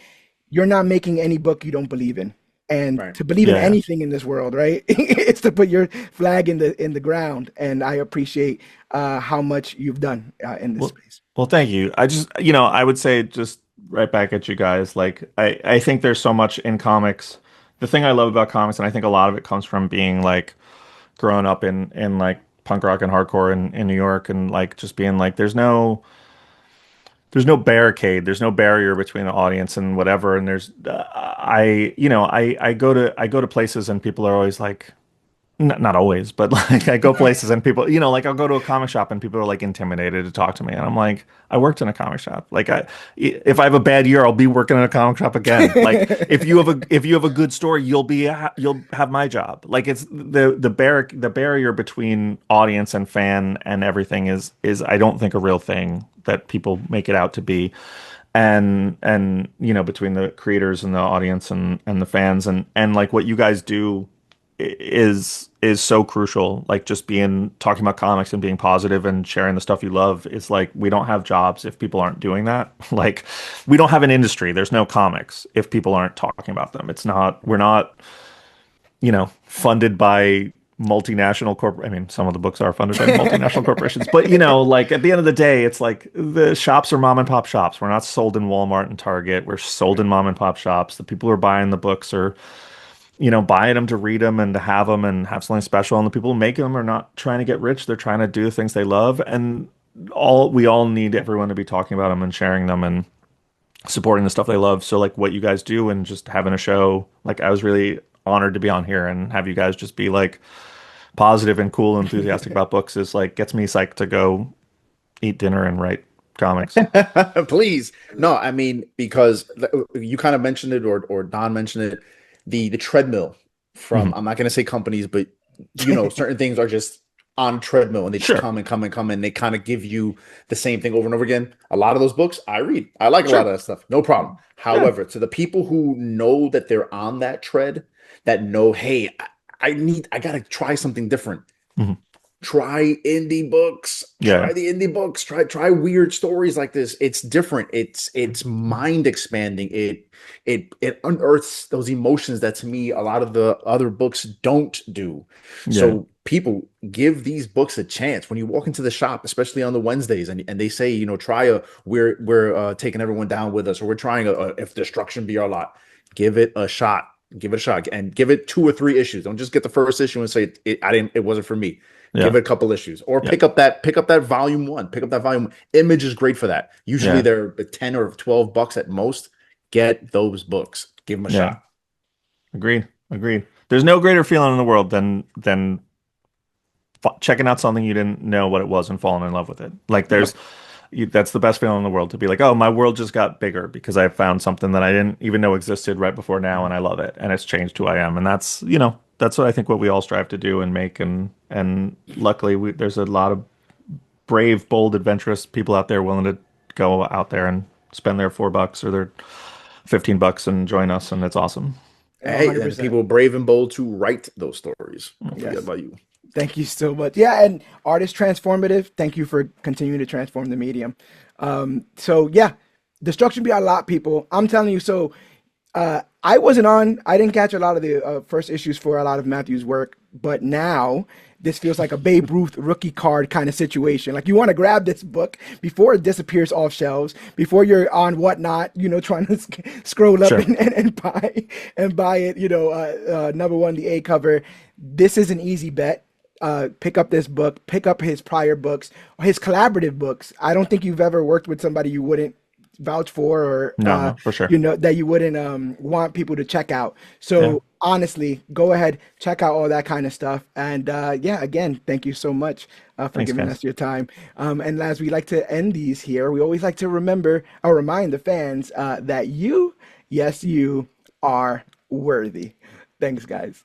you're not making any book you don't believe in. And to believe in anything in this world, right? It's to put your flag in the ground. And I appreciate how much you've done in this space. Well, thank you. I would say just right back at you guys. Like, I think there's so much in comics. The thing I love about comics, and I think a lot of it comes from being like growing up in like punk rock and hardcore in New York, and like just being like, there's no barricade, there's no barrier between the audience and whatever. And there's I go to places and people are always like, not always, but like I go places and people, like I'll go to a comic shop and people are like intimidated to talk to me, and I'm like, I worked in a comic shop. Like if I have a bad year, I'll be working in a comic shop again. Like if you have a good story, you'll have my job. Like it's the barrier between audience and fan and everything is I don't think a real thing that people make it out to be. And between the creators and the audience and the fans and like what you guys do is so crucial. Like just talking about comics and being positive and sharing the stuff you love is like, we don't have jobs if people aren't doing that. Like we don't have an industry. There's no comics if people aren't talking about them. We're not funded by multinational corporate. I mean, some of the books are funded by multinational corporations, but like at the end of the day, it's like the shops are mom and pop shops. We're not sold in Walmart and Target. We're sold in mom and pop shops. The people who are buying the books are buying them to read them and to have them and have something special. And the people who make them are not trying to get rich. They're trying to do the things they love. And we all need everyone to be talking about them and sharing them and supporting the stuff they love. So like what you guys do and just having a show, like I was really honored to be on here and have you guys just be like positive and cool and enthusiastic about books is like, gets me psyched to go eat dinner and write comics. Please. No, I mean, because you kind of mentioned it or Don mentioned it, the treadmill from I'm not going to say companies, but certain things are just on treadmill and they just Sure. come and come and come and they kind of give you the same thing over and over again. A lot of those books I read. I like a lot Sure. of that stuff. No problem. Yeah. However, to the people who know that they're on that tread, that know, hey, I gotta try something different. Mhm. Try indie books. Yeah. Try the indie books. Try weird stories like this. It's different. It's mind expanding. It unearths those emotions that to me a lot of the other books don't do. Yeah. So people, give these books a chance. When you walk into the shop, especially on the Wednesdays, and they say, try we're taking everyone down with us, or we're trying a if destruction be our lot. Give it a shot. Give it a shot and give it 2 or 3 issues. Don't just get the first issue and say it wasn't for me. Give Yeah. it a couple issues, or Yeah. pick up that volume 1. Pick up that volume. Image is great for that. Usually Yeah. they're $10 or $12 at most. Get those books. Give them a Yeah. shot. Agreed. Agreed. There's no greater feeling in the world than checking out something you didn't know what it was and falling in love with it. Like Yep. that's the best feeling in the world, to be like, oh, my world just got bigger because I found something that I didn't even know existed right before now, and I love it, and it's changed who I am. And that's what I think what we all strive to do and make. And luckily, there's a lot of brave, bold, adventurous people out there willing to go out there and spend their $4 or their $15 and join us, and it's awesome. Hey, and 100%. people brave and bold to write those stories. Don't forget Yes. about you. Thank you so much. Yeah, and artist transformative. Thank you for continuing to transform the medium. So yeah, destruction be a lot, people. I'm telling you. So I wasn't on. I didn't catch a lot of the first issues for a lot of Matthew's work, but now this feels like a Babe Ruth rookie card kind of situation. Like you want to grab this book before it disappears off shelves, before you're on Whatnot, trying to scroll up Sure. and buy it. Number one, the A cover. This is an easy bet. Pick up this book, pick up his prior books, his collaborative books. I don't think you've ever worked with somebody you wouldn't vouch for, or No, for sure. that you wouldn't want people to check out. So Yeah. honestly, go ahead, check out all that kind of stuff. And yeah, again, thank you so much for Thanks, giving guys. us your time. And as we like to end these here, we always like to remind the fans that you, yes, you are worthy. Thanks, guys.